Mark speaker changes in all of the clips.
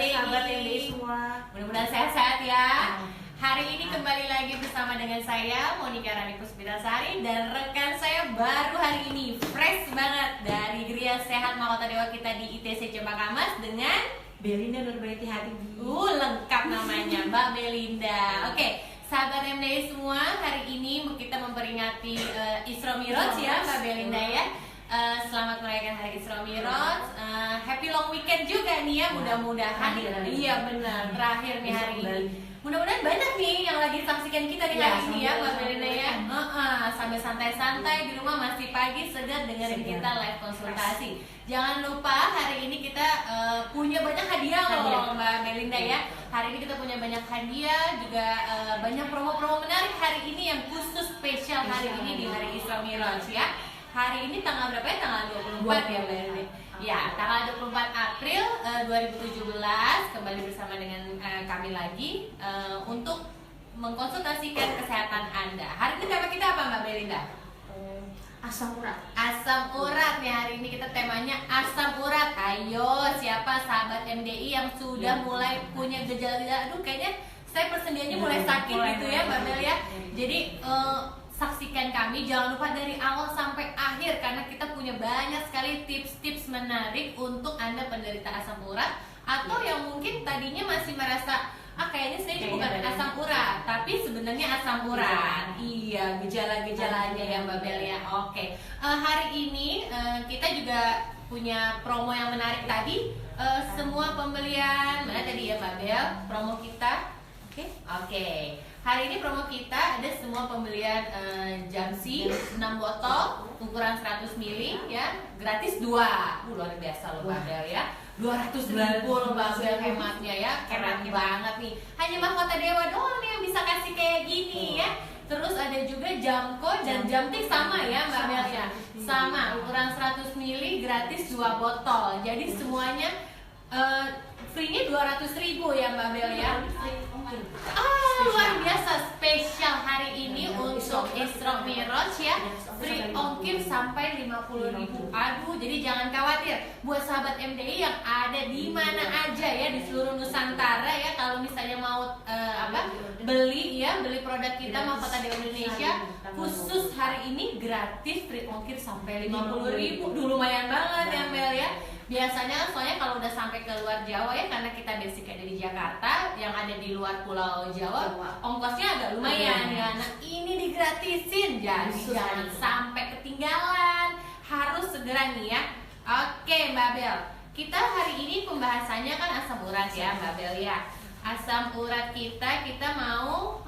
Speaker 1: MDI.
Speaker 2: Sahabat MDI semua.
Speaker 1: Mudah-mudahan sehat-sehat ya. Hari ini kembali lagi bersama dengan saya Monica Rani Puspitasari dan rekan saya baru hari ini fresh banget dari Geria Sehat Mahkota Dewa kita di ITC Cempaka Mas dengan
Speaker 2: Belinda Nurbaiti Hadibi.
Speaker 1: lengkap namanya Mbak Belinda. Oke, sahabat MDI semua, hari ini kita memperingati Isra Miraj ya Mbak Belinda ya. Selamat merayakan hari Isra Miraj. Happy long weekend juga nih ya, mudah-mudahan. Iya benar, terakhir nih hari ini. Mudah-mudahan banyak nih yang lagi saksikan kita di hari ini ya Mbak Belinda ya. Sambil santai-santai di rumah masih pagi segar dengerin kita live konsultasi. Jangan lupa hari ini kita punya banyak hadiah loh Mbak Belinda ya. Hari ini kita punya banyak hadiah, juga banyak promo-promo menarik hari ini yang khusus spesial hari ini di hari Isra Miraj ya. Hari ini tanggal berapa ya? Tanggal 24 ya Mbak Belinda. Ya, tanggal 24 April 2017 kembali bersama dengan kami lagi untuk mengkonsultasikan kesehatan Anda. Hari ini tema kita apa Mbak Belinda?
Speaker 2: Asam urat.
Speaker 1: Asam urat ya, hari ini kita temanya asam urat. Ayo, siapa sahabat MDI yang sudah mulai punya gejala-gejala? Aduh, kayaknya saya persendiannya mulai sakit gitu ya Mbak Bel ya. Jadi saksikan kami, jangan lupa dari awal sampai akhir karena kita punya banyak sekali tips-tips menarik untuk Anda penderita asam urat atau yang mungkin tadinya masih merasa kayaknya saya ini bukan asam urat, tapi sebenarnya asam urat. Iya, gejala-gejalanya ya Mbak Bel ya. Oke, hari ini kita juga punya promo yang menarik tadi. Semua pembelian, mana tadi ya Mbak Bel? Promo kita. Oke. Hari ini promo kita ada semua pembelian Jamsi 6 botol ukuran 100 ml ya, gratis 2. Luar biasa loh Mbak Bel ya. 200.000 loh Mbak Bel hematnya ya. Keren banget nih. Hanya Mahkota Dewa doang nih yang bisa kasih kayak gini ya. Terus ada juga Jamko dan Jamtik sama ya Mbak Bel ya. Sama ukuran 100 ml gratis 2 botol. Jadi semuanya free-nya 200.000 ya Mbak Bel ya. Luar biasa spesial hari ini untuk Isra Miraj ya. Free ongkir sampai 50.000. Aduh, jadi jangan khawatir buat sahabat MDI yang ada di mana aja ya di seluruh Nusantara ya. Kalau misalnya mau beli produk kita Mahkota Dewa Indonesia khusus hari ini gratis free ongkir sampai 50.000. Duh, lumayan banget ya Mel ya. Biasanya soalnya kalau udah sampai ke luar Jawa ya, karena kita basic ada di Jakarta, yang ada di luar Pulau Jawa ongkosnya agak lumayan ya. Nah ini digratisin, jadi jangan sampai ketinggalan, harus segera nih ya. Oke Mbak Bel, kita hari ini pembahasannya kan asam urat ya Mbak Bel ya. Asam urat kita mau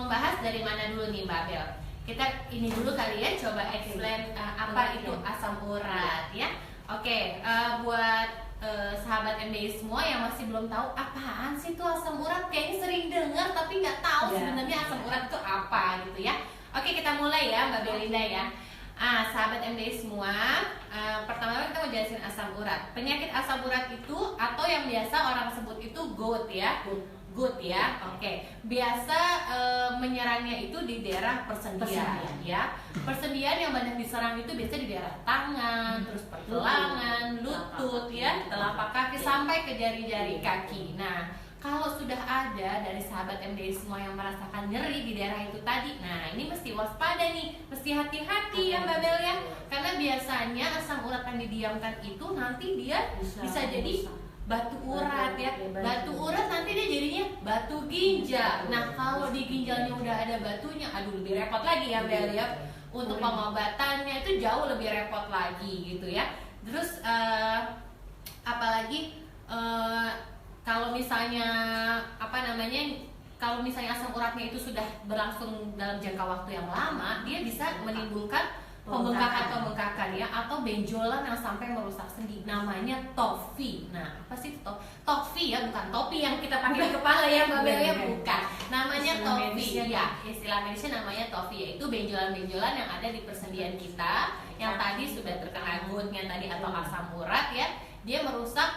Speaker 1: membahas dari mana dulu nih Mbak Bel? Kita ini dulu kali ya, coba explain apa itu asam urat ya. Oke, buat sahabat MDI semua yang masih belum tahu apaan sih itu asam urat, kayaknya sering dengar tapi nggak tahu sebenarnya asam urat itu apa gitu ya. Oke, kita mulai ya Mbak Belinda ya. Sahabat MDI semua, pertama-tama kita mau jelasin asam urat. Penyakit asam urat itu atau yang biasa orang sebut itu GOUT ya. GOUT ya, oke. Biasa menyerangnya itu di daerah persendian ya. Persendian yang banyak diserang itu biasanya di daerah tangan, terus pergelangan, lutut ya, telapak kaki sampai ke jari-jari kaki. Nah, kalau sudah ada dari sahabat MDI semua yang merasakan nyeri di daerah itu tadi, nah ini mesti waspada nih, mesti hati-hati ya Mbak Bel ya. Karena biasanya asam urat yang didiamkan itu nanti dia bisa jadi batu urat ya. Batu urat nanti dia jadinya batu ginjal. Nah kalau di ginjalnya udah ada batunya, aduh lebih repot lagi ya Bel ya. Untuk pengobatannya itu jauh lebih repot lagi gitu ya. Terus apalagi kalau misalnya kalau misalnya asam uratnya itu sudah berlangsung dalam jangka waktu yang lama, dia bisa menimbulkan pembengkakan ya, atau benjolan yang sampai merusak sendi, namanya TOFI. Nah apa sih TOFI ya, bukan topi yang kita pakai di kepala ya Mbak Bel ya, bukan. Namanya TOFI ya, istilah medisnya namanya TOFI, yaitu benjolan-benjolan yang ada di persendian kita yang tadi sudah terkena GOUT-nya tadi atau asam urat ya. Dia merusak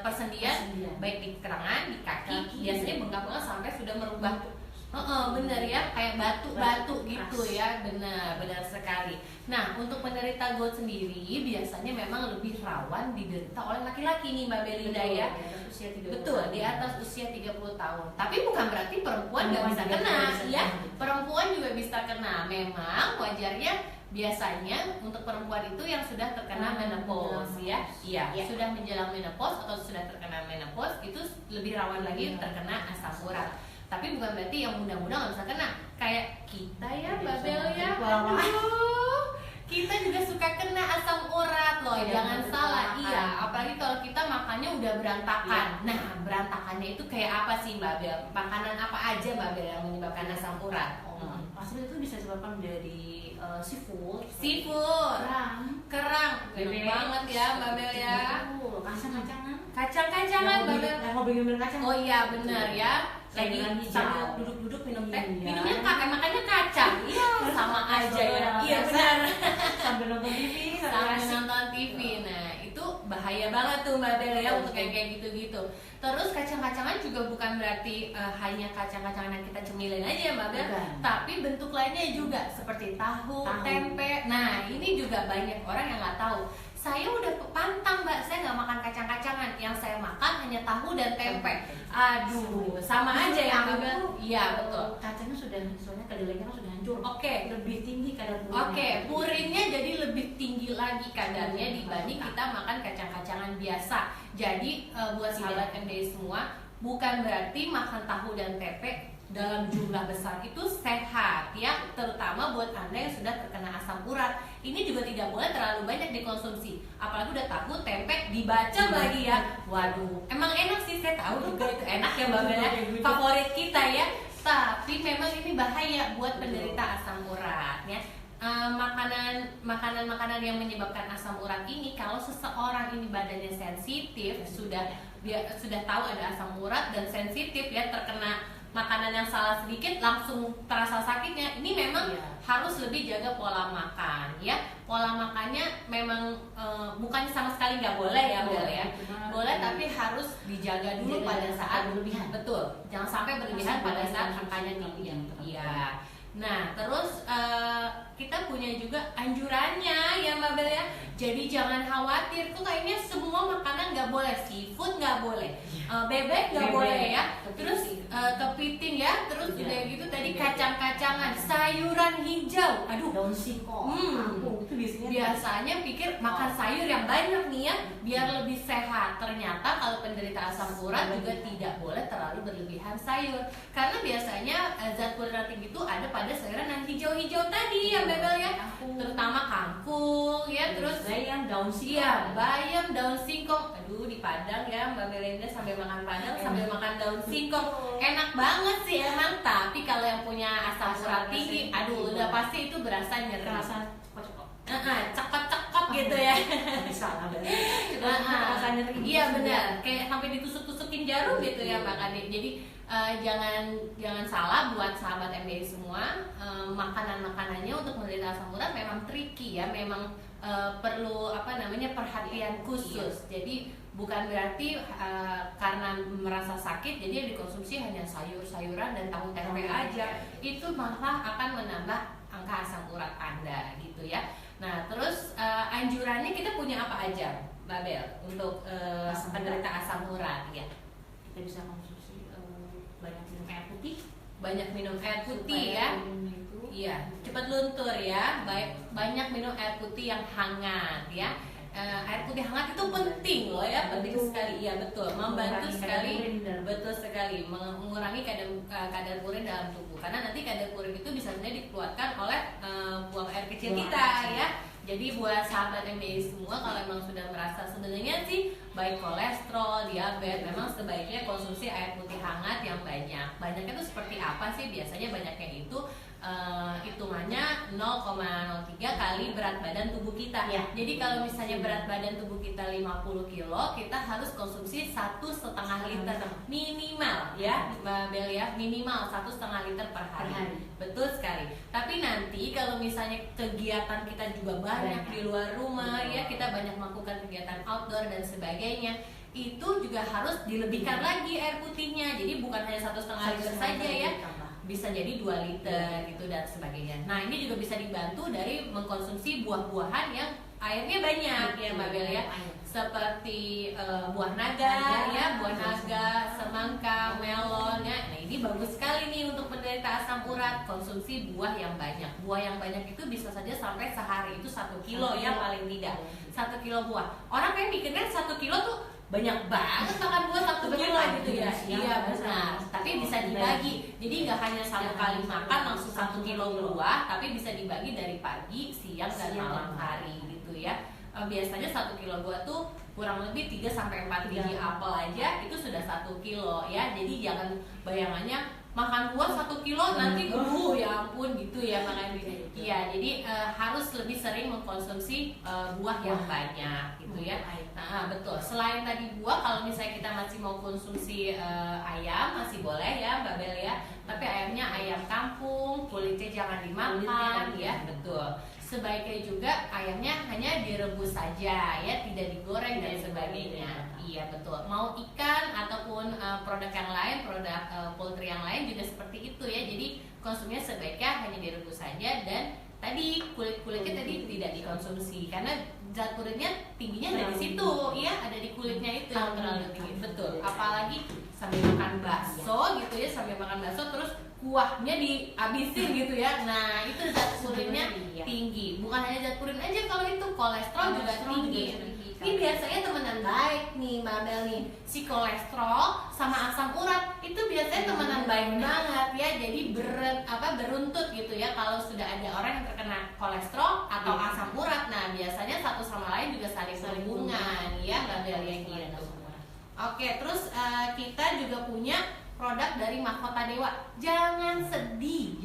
Speaker 1: persendian baik di kerangan, di kaki, biasanya bengkak-bengkak sampai sudah merubah bener ya, kayak batu gitu ya, benar sekali. Nah, untuk penderita GOUT sendiri biasanya memang lebih rawan diderita oleh laki-laki nih Mbak Belinda ya. Betul, di atas usia 30 tahun. Tapi bukan berarti perempuan nggak bisa kena ya. Perempuan juga bisa kena. Memang wajarnya biasanya untuk perempuan itu yang sudah terkena menopause ya. Iya, sudah menjelang menopause atau sudah terkena menopause itu lebih rawan lagi terkena asam urat. Tapi bukan berarti yang muda-muda nggak bisa kena. Kayak kita ya, Mbak Bel ya. Aduh, kita juga suka kena asam urat loh. Jangan salah. Iya, apalagi kalau kita makannya udah berantakan. Nah, berantakannya itu kayak apa sih Mbak Bel? Makanan apa aja Mbak Bel yang menyebabkan asam urat?
Speaker 2: Asam itu bisa disebabkan dari seafood,
Speaker 1: kerang, enak banget ya Mbak Bel ya. Kacang-kacangan Mbak Bel.
Speaker 2: Mau bikin kacang.
Speaker 1: Oh iya benar ya. Lagi sambil duduk-duduk minum teh, minumnya makannya kacang. Iya, sama aja ya. Iya benar.
Speaker 2: Sambil nonton TV,
Speaker 1: sambil nonton TV. Nah, itu bahaya banget tuh Mbak Bel ya untuk kayak gitu-gitu. Terus kacang-kacangan juga bukan berarti hanya kacang-kacangan yang kita cemilin aja Mbak Bel, tapi bentuk lainnya juga seperti tahu, tempe. Nah, ini juga banyak orang yang nggak tahu. Saya udah pantang Mbak, saya nggak makan kacang-kacangan. Yang saya makan hanya tahu dan tempe. Aduh, sama aja ya Mbak Bel. Iya betul.
Speaker 2: Kacangnya soalnya kedelainya sudah hancur.
Speaker 1: Oke.
Speaker 2: Lebih tinggi kadar purinnya.
Speaker 1: Oke, purinnya jadi lebih tinggi lagi kadarnya dibanding kita makan kacang-kacangan biasa. Jadi buat sahabat MDI semua, bukan berarti makan tahu dan tempe dalam jumlah besar itu sehat ya, terutama buat Anda yang sudah terkena asam urat. Ini juga tidak boleh terlalu banyak dikonsumsi, apalagi udah tahu tempe dibacem lagi ya. Waduh, emang enak sih, saya tahu juga itu enak ya Mbak Bel, favorit kita ya. Tapi memang ini bahaya buat penderita asam urat ya. Makanan yang menyebabkan asam urat ini, kalau seseorang ini badannya sensitif, sudah tahu ada asam urat dan sensitif ya, terkena makanan yang salah sedikit langsung terasa sakitnya, ini memang harus lebih jaga pola makan ya. Pola makannya memang bukannya sama sekali nggak boleh ya Bel ya, boleh tapi harus dijaga dulu pada saat berlebihan. Betul, jangan sampai berlebihan pada saat angkanya tinggi. Iya. Nah, terus kita punya juga anjurannya ya Mbak Bel ya. Jadi jangan khawatir, kok kayaknya semua makanan nggak boleh, seafood nggak boleh, bebek nggak boleh ya. Terus kepiting ya, terus juga gitu tadi kacang-kacangan, sayuran hijau. Aduh,
Speaker 2: daun singkong.
Speaker 1: Itu biasanya pikir makan sayur yang banyak nih ya, biar lebih sehat. Ternyata kalau penderita asam urat juga tidak boleh terlalu berlebihan sayur, karena biasanya zat purin tinggi itu ada pada sayuran yang hijau-hijau tadi ya Bebel ya, terutama kangkung ya, terus
Speaker 2: bayam, daun singkong.
Speaker 1: Iya, bayam, daun singkong. Aduh, di Padang ya Mbak Belinda sambil makan padang sambil makan daun singkong. Enak banget sih emang, tapi kalau yang punya asam urat tinggi, aduh udah pasti itu berasa nyeri. Cekot-cekot gitu ya.
Speaker 2: Bisa ada.
Speaker 1: Iya benar, kayak sampai ditusuk-tusukin jarum gitu ya Mbak Kadek. Jadi jangan salah buat sahabat MDI semua, makanan-makanannya untuk menderita asam urat memang tricky ya, memang perlu perhatian khusus. Jadi bukan berarti karena merasa sakit jadi yang dikonsumsi hanya sayur-sayuran dan tahu tempe aja, itu malah akan menambah angka asam urat Anda gitu ya. Nah terus anjurannya kita punya apa aja Mbak Bel untuk penderita asam urat ya?
Speaker 2: Kita bisa konsumsi banyak minum air putih.
Speaker 1: Banyak minum air putih ya. Iya, cepat luntur ya. Banyak minum air putih yang hangat ya. Air putih hangat itu penting loh ya, penting sekali. Iya betul, membantu sekali, betul sekali, mengurangi kadar purin dalam tubuh. Karena nanti kadar purin itu bisa sebenarnya dikeluarkan oleh buang air kecil kita ya. Jadi buat sahabat MDI semua, kalau memang sudah merasa sebenarnya sih baik kolesterol, diabetes, memang sebaiknya konsumsi air putih hangat yang banyak. Banyaknya itu seperti apa sih? Biasanya banyaknya itu hitungannya 0,03 kali berat badan tubuh kita.
Speaker 2: Ya.
Speaker 1: Jadi kalau misalnya berat badan tubuh kita 50 kilo, kita harus konsumsi 1,5 liter minimal ya Mbak Bel ya, minimal 1,5 liter per hari. Betul sekali. Tapi nanti kalau misalnya kegiatan kita juga banyak di luar rumah ya, kita banyak melakukan kegiatan outdoor dan sebagainya, itu juga harus dilebihkan lagi air putihnya. Jadi bukan hanya 1,5 liter saja ya.
Speaker 3: bisa jadi 2 liter gitu dan sebagainya. Nah ini juga bisa dibantu dari mengkonsumsi buah-buahan yang airnya banyak ya Mbak Bel ya, seperti buah naga ya, buah naga, semangka, melon ya. Nah ini bagus sekali nih untuk penderita asam urat, konsumsi buah yang banyak. Buah yang banyak itu bisa saja sampai sehari itu 1 kilo ya paling tidak, 1 kilo buah. Orang kan mikirnya 1 kilo tuh banyak banget makan buah 1 kilo gitu ya. Iya benar, tapi bisa dibagi. Jadi nggak hanya satu kali makan langsung 1 kilo buah, tapi bisa dibagi dari pagi, siang dan malam hari gitu ya. Biasanya 1 kilo buah tuh kurang lebih 3-4 biji apel aja itu sudah 1 kilo ya. Jadi jangan bayangannya makan buah 1 kilo nanti ya ampun gitu ya makan gitu. Iya, jadi harus lebih sering mengkonsumsi buah yang banyak gitu ya. Nah, betul. Selain tadi buah, kalau misalnya kita masih mau konsumsi ayam masih boleh ya Mbak Bel ya. Tapi ayamnya ayam kampung, kulitnya jangan dimakan ya, betul. Sebaiknya juga ayamnya hanya direbus saja ya, tidak digoreng dan sebagainya. Iya betul. Mau ikan ataupun produk yang lain, produk poultry yang lain juga seperti itu ya. Jadi konsumnya sebaiknya hanya direbus saja, dan tadi kulit-kulitnya tadi tidak dikonsumsi karena zat kuritnya tingginya ada di situ ya, ada di kulitnya itu yang terlalu tinggi. Betul. Apalagi sambil makan bakso gitu ya, sambil makan bakso terus kuahnya dihabisin gitu ya. Nah itu zat kuritnya tinggi. Bukan hanya zat kurit aja, kalau itu kolesterol juga tinggi. Ini biasanya temenan baik nih Mbak Bel nih, si kolesterol sama asam urat itu biasanya temenan baik banget ya. Jadi beruntut gitu ya kalau sudah ada orang yang terkena kolesterol atau asam urat. Nah biasanya satu sama lain juga saling berhubungan ya Mbak Bel ya gitu. Oke, terus kita juga punya produk dari Mahkota Dewa. Jangan sedih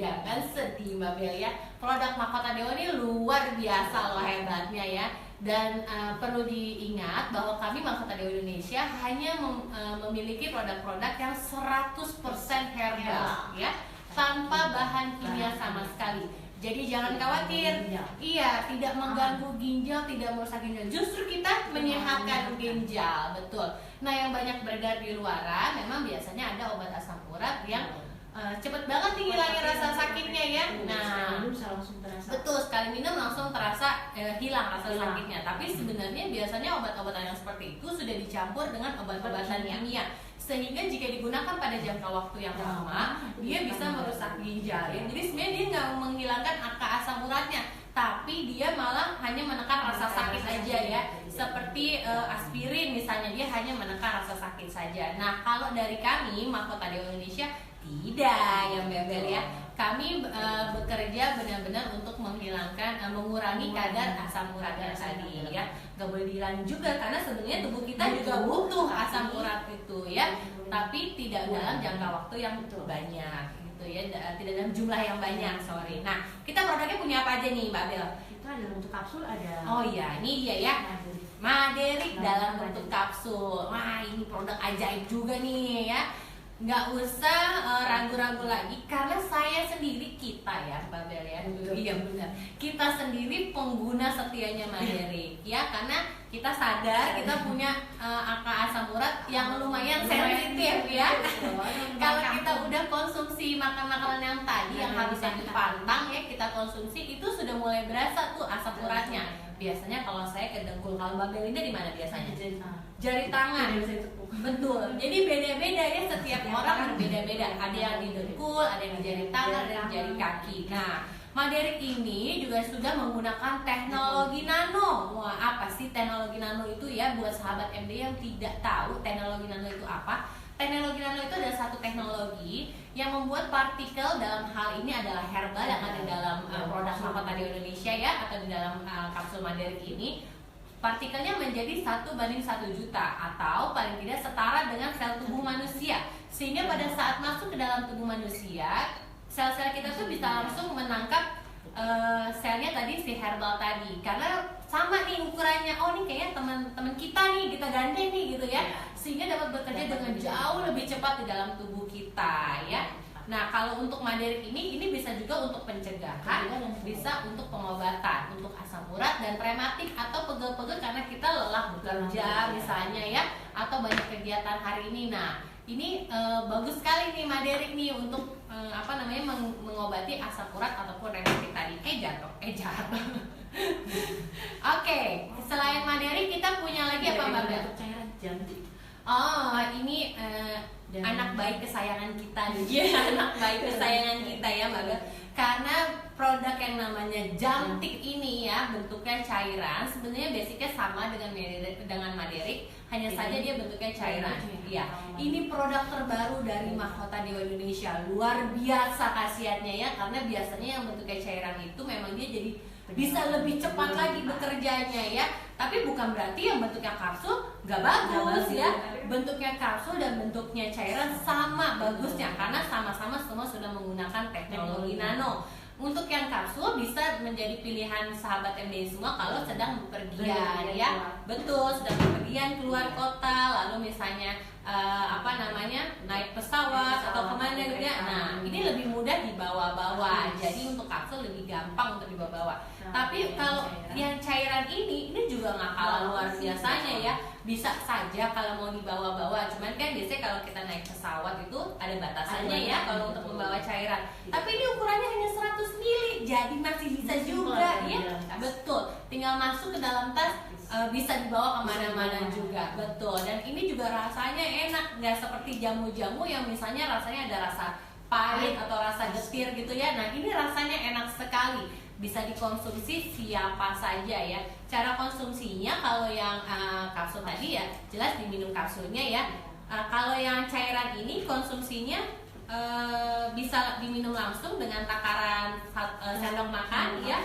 Speaker 3: Mbak Bel ya. Produk Mahkota Dewa ini luar biasa loh hebatnya ya. Dan perlu diingat bahwa kami Mahkota Dewa Indonesia hanya memiliki produk-produk yang 100% herbal ya, tanpa bahan kimia sama sekali. Jadi jangan khawatir, iya tidak mengganggu ginjal, tidak merusak ginjal. Justru kita menyehatkan ginjal, betul. Nah yang banyak beredar di luaran, memang biasanya ada obat asam urat yang cepet banget nih ngilangin rasa sakitnya ya. Nah betul, sekali minum langsung terasa hilang rasa sakitnya. Tapi sebenarnya biasanya obat-obatan yang seperti itu sudah dicampur dengan obat-obatan kimia, sehingga jika digunakan pada jangka waktu yang lama dia bisa merusak ginjal ya. Jadi sebenarnya dia nggak menghilangkan angka asam uratnya, tapi dia malah hanya menekan rasa sakit aja ya. Seperti aspirin misalnya, dia hanya menekan rasa sakit saja. Nah kalau dari kami Mahkota Dewa Indonesia tidak ya Mbak Bel ya. Kami bekerja benar-benar untuk menghilangkan, mengurangi kadar asam uratnya tadi ya. Gak boleh dihilangin juga karena sebenarnya tubuh kita juga butuh asam urat itu ya. Tapi tidak dalam jangka waktu yang banyak gitu ya, tidak dalam jumlah yang banyak, sorry. Nah kita produknya punya apa aja nih Mbak Bel?
Speaker 2: Kita ada untuk kapsul ada.
Speaker 3: Oh iya, ini dia ya. Maderik dalam bentuk kapsul. Wah ini produk ajaib juga nih ya. Nggak usah ragu-ragu lagi karena saya sendiri, kita ya Mbak Bel ya, iya benar, kita sendiri pengguna setianya Maderik ya, karena kita sadar kita punya angka asam urat yang lumayan sensitif ya. Kalau kita udah konsumsi makan-makanan yang tadi yang habisnya dipantang ya, kita konsumsi itu sudah mulai berasa tuh asam uratnya. Biasanya kalau saya ke dengkul, kalau Mbak Belinda di mana biasanya? Jari tangan. Betul. Jadi beda-beda ya, setiap orang berbeda-beda. Ada yang di dengkul, ada yang di jari tangan, ada yang di jari kaki. Nah, Maderik ini juga sudah menggunakan teknologi nano. Wah, apa sih teknologi nano itu ya? Buat sahabat MD yang tidak tahu teknologi nano itu apa? Teknologi nano itu adalah satu teknologi yang membuat partikel, dalam hal ini adalah herbal yang ada dalam produk Mahkota Dewa Indonesia ya, atau di dalam kapsul Maderik ini, partikelnya menjadi 1:1 juta atau paling tidak setara dengan sel tubuh manusia, sehingga pada saat masuk ke dalam tubuh manusia, sel-sel kita tuh bisa langsung menangkap selnya tadi, si herbal tadi, karena sama nih ukurannya. Oh nih kayaknya teman-teman kita nih, kita gandeng nih gitu ya, sehingga dapat bekerja dengan jauh lebih cepat di dalam tubuh kita ya. Nah kalau untuk Maderik ini bisa juga untuk pencegahan, bisa untuk pengobatan, untuk asam urat dan rematik atau pegel-pegel karena kita lelah bekerja misalnya ya, atau banyak kegiatan hari ini. Nah ini bagus sekali nih Maderik nih untuk mengobati asam urat ataupun rematik tadi. Jatuh. Oke, selain Maderik kita punya lagi apa Mbak Bel?
Speaker 2: Cairan jantik.
Speaker 3: Oh, ini anak baik kesayangan kita nih. Anak baik kesayangan kita ya Mbak Bel. Karena produk yang namanya Jamtik ini ya, bentuknya cairan, sebenarnya basicnya sama dengan Maderik, hanya saja dia bentuknya cairan. Iya. Ini produk terbaru dari Mahkota Dewa Indonesia. Luar biasa khasiatnya ya, karena biasanya yang bentuknya cairan itu memang dia jadi bisa lebih cepat lagi bekerjanya ya. Tapi bukan berarti yang bentuknya kapsul nggak bagus ya. Bentuknya kapsul dan bentuknya cairan sama bagusnya karena sama-sama semua sudah menggunakan teknologi nano. Untuk yang kapsul bisa menjadi pilihan sahabat MDI semua kalau sedang bepergian ya. Betul, sedang bepergian keluar kota, lalu misalnya naik pesawat atau kemana gitu ya. Nah, ini lebih mudah dibawa-bawa. Jadi untuk kapsul lebih gampang untuk dibawa-bawa. Tapi kalau yang cairan ini juga nggak kalah luar biasanya ya. Bisa saja kalau mau dibawa-bawa. Cuman kan biasanya kalau kita naik pesawat itu ada batasannya ya kalau untuk membawa cairan. Tapi ini ukurannya hanya 100 ml, jadi masih bisa juga ya. Betul, tinggal masuk ke dalam tas. Bisa dibawa kemana-mana juga, betul. Dan ini juga rasanya enak, nggak seperti jamu-jamu yang misalnya rasanya ada rasa pahit atau rasa getir gitu ya. Nah ini rasanya enak sekali, bisa dikonsumsi siapa saja ya. Cara konsumsinya kalau yang kapsul tadi ya jelas diminum kapsulnya ya. Kalau yang cairan ini konsumsinya bisa diminum langsung dengan takaran sendok makan ya.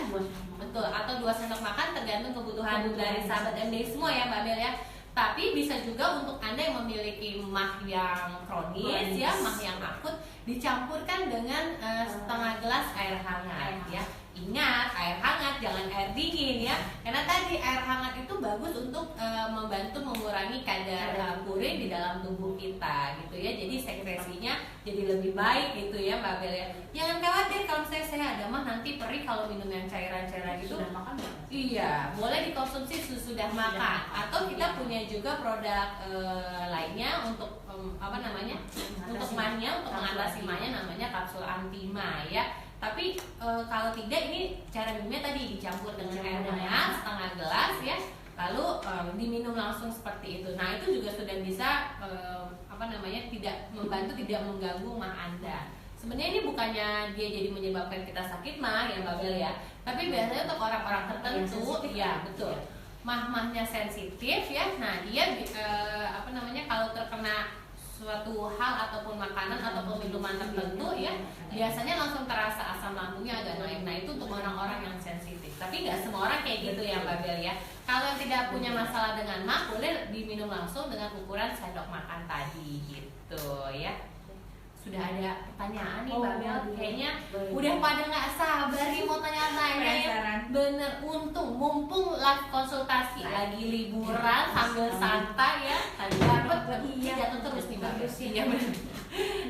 Speaker 3: Betul, atau 2 sendok makan tergantung kebutuhan dari sahabat MDI semua ya Mbak Bel ya. Tapi bisa juga untuk Anda yang memiliki mah yang kronis ya, mah yang akut, dicampurkan dengan setengah gelas air hangat ya. Ingat, air hangat jangan air dingin ya. Karena tadi air hangat itu bagus untuk membantu mengurangi kadar purin di dalam tubuh kita gitu ya. Jadi sekresinya jadi lebih baik gitu ya Mbak Bel ya. Jangan khawatir kalau saya ada mah nanti perih kalau minum yang cairan-cairan itu.
Speaker 2: Sudah makan?
Speaker 3: Iya, boleh dikonsumsi sesudah makan. Atau kita punya juga produk lainnya untuk untuk mahnya, untuk mengatasi mahnya namanya kapsul anti mah ya. Tapi kalau tidak ini cara minumnya tadi dicampur dengan air hangat setengah gelas ya, lalu diminum langsung seperti itu. Nah itu juga sudah bisa tidak membantu, tidak mengganggu mah Anda. Sebenarnya ini bukannya dia jadi menyebabkan kita sakit mah ya Mbak Bel ya, tapi biasanya untuk orang-orang tertentu ya betul, mah-mahnya sensitif ya. Nah dia kalau terkena suatu hal ataupun makanan ataupun minuman tertentu ya biasanya langsung terasa asam lambungnya agak naik. Nah itu untuk orang-orang yang sensitif, tapi nggak semua orang kayak gitu ya Mbak Bel ya. Kalau yang tidak punya masalah dengan mah boleh diminum langsung dengan ukuran sendok makan tadi gitu ya. Sudah ada pertanyaan nih Mbak Bel, kayaknya udah pada nggak sabar nih mau tanya-tanya ya. Bener, mumpung live konsultasi lagi liburan sambil santai ya, dapat jatuh terus nih Mbak Bel. Iya bener.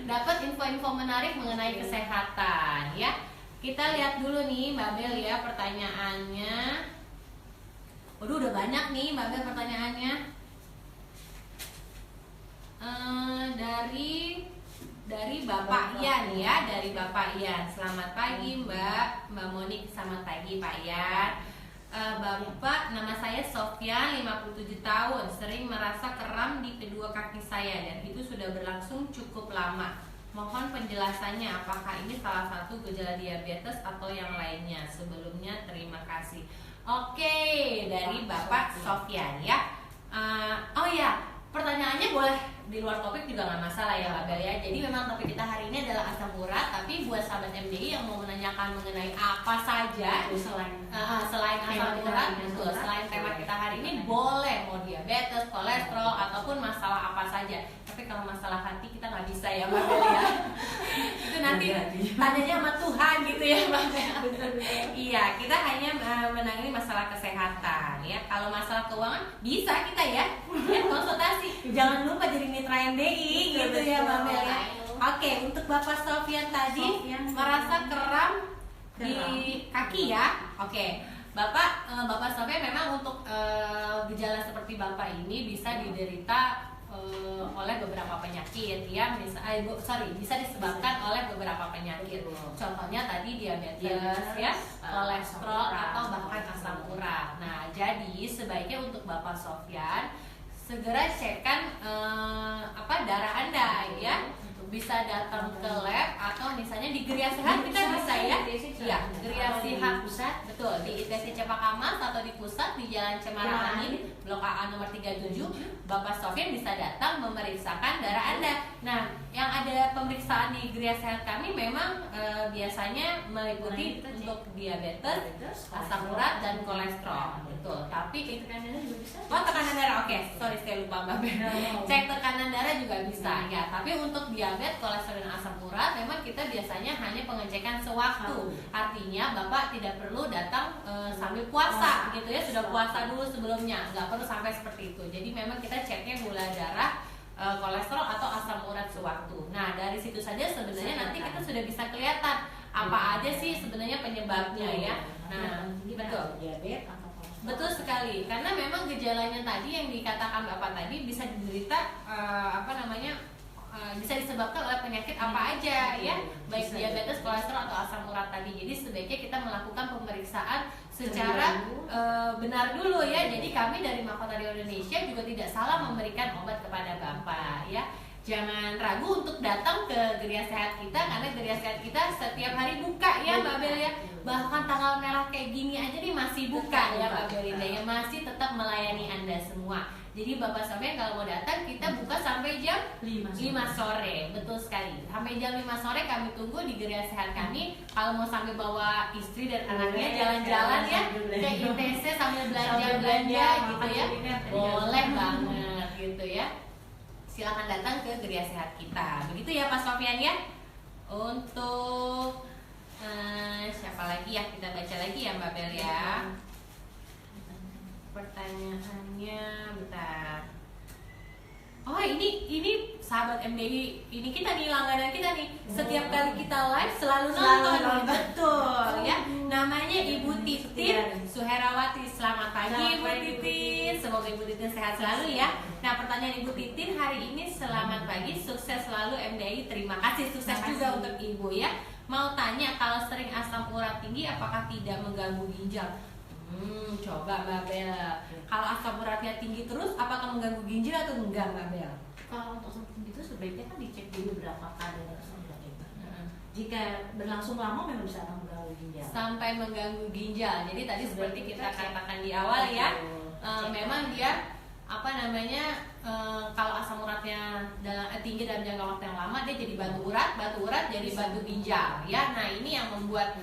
Speaker 3: Dapat info-info menarik mengenai kesehatan ya. Kita lihat dulu nih Mbak Bel ya pertanyaannya. Waduh udah banyak nih Mbak Bel pertanyaannya. Dari Bapak Ian ya, dari Bapak Ian. Selamat pagi Mbak Monik, selamat pagi Pak Ian. Bapak, nama saya Sofia, 57 tahun. Sering merasa kram di kedua kaki saya dan itu sudah berlangsung cukup lama. Mohon penjelasannya, apakah ini salah satu gejala diabetes atau yang lainnya? Sebelumnya terima kasih. Oke, dari Bapak Sofyan ya. Oh ya, pertanyaannya boleh di luar topik juga nggak masalah ya Mbak Bel ya. Jadi memang topik kita hari ini adalah asam urat, tapi buat sahabat MDI yang mau menanyakan mengenai apa saja selain asam urat, betul, selain tema kita hari ini boleh, mau diabetes, kolesterol ataupun masalah apa saja. Tapi kalau masalah hati kita nggak bisa ya Mbak Bel ya. Itu nanti tanyanya sama Tuhan gitu ya Mbak Bel. Iya, kita hanya menangani masalah kesehatan ya. Kalau masalah keuangan bisa kita ya konsultasi. Jangan lupa jadi mitra MDI gitu ya Mbak Bel ya. Oke, untuk Bapak Sofyan tadi merasa kram di kaki ya. Oke. Bapak Sofyan memang untuk gejala seperti Bapak ini bisa diderita oleh beberapa penyakit ya, bisa disebabkan oleh beberapa penyakit. Contohnya tadi diabetes ya, kolesterol atau bahkan asam urat. Nah, jadi sebaiknya untuk Bapak Sofyan segera cekkan darah Anda ya. Bisa datang ke lab atau misalnya di Geria Sehat kita bisa ya. Iya, Geria Sehat pusat, betul, di ITC Cempaka Mas atau di pusat di Jalan Cemara Angin, Blok AA nomor 37. Bapak Sofyan bisa datang memeriksakan darah Anda. Nah, yang ada pemeriksaan di Geria Sehat kami memang biasanya meliputi untuk diabetes, asam urat dan kolesterol. Betul. Tapi
Speaker 2: tekanan darah juga bisa.
Speaker 3: Oh, tekanan darah. Oke, sorry saya lupa Mbak Ben. Cek tekanan darah juga bisa ya. Tapi untuk diabetes, kolesterol dan asam urat memang kita biasanya hanya pengecekan sewaktu. Artinya Bapak tidak perlu datang sambil puasa gitu ya. Sudah puasa dulu sebelumnya. Nggak perlu sampai seperti itu. Jadi memang kita ceknya gula darah, kolesterol atau asam urat sewaktu. Nah, dari situ saja sebenarnya nanti kita sudah bisa kelihatan apa aja sih sebenarnya penyebabnya ya. Nah, betul.
Speaker 2: Diabetes atau kolesterol.
Speaker 3: Betul sekali, karena memang gejalanya tadi yang dikatakan Bapak tadi bisa diderita bisa disebabkan oleh penyakit apa aja ya, baik diabetes, kolesterol atau asam urat tadi. Jadi sebaiknya kita melakukan pemeriksaan secara benar dulu ya. Jadi kami dari Mahkota Dewa Indonesia juga tidak salah memberikan obat kepada Bapak ya. Jangan ragu untuk datang ke Geria Sehat kita, karena Geria Sehat kita setiap hari buka ya Mbak Bel ya. Bahkan tanggal merah kayak gini aja nih masih buka ya Mbak Belinda ya, masih tetap melayani Anda semua. Jadi Bapak Sofyan kalau mau datang kita buka sampai jam 5 sore. Betul sekali. Sampai jam 5 sore kami tunggu di Geria Sehat kami. Kalau mau sambil bawa istri dan anaknya jalan-jalan ya ke ITC sambil belanja-belanja gitu ya, boleh banget gitu ya. Silakan datang ke Geria Sehat kita. Begitu ya Pak Sofyan ya. Untuk siapa lagi ya, kita baca lagi ya Mbak Bel ya. Pertanyaannya bentar. Oh, ini sahabat MDI, ini kita nih, langganan kita nih. Setiap kali kita live selalu nonton. Betul ya. Namanya Ibu Titin Suherawati. Selamat pagi Ibu Titin. Semoga Ibu Titin sehat selalu ya. Nah, pertanyaan Ibu Titin hari ini, selamat pagi, sukses selalu MDI. Terima kasih, sukses juga untuk Ibu ya. Mau tanya, kalau sering asam urat tinggi apakah tidak mengganggu ginjal? Coba Mbak Bel, kalau asam uratnya tinggi terus apakah mengganggu ginjal atau enggak Mbak Bel?
Speaker 2: Kalau untuk asam tinggi itu sebaiknya kan dicek dulu berapa kadar asam uratnya. Jika berlangsung lama memang bisa mengganggu ginjal.
Speaker 3: Sampai mengganggu ginjal. Jadi tadi seperti kita katakan di awal ya, memang dia kalau asam uratnya tinggi dalam jangka waktu yang lama, dia jadi batu urat jadi batu ginjal ya. Nah, ini yang membuat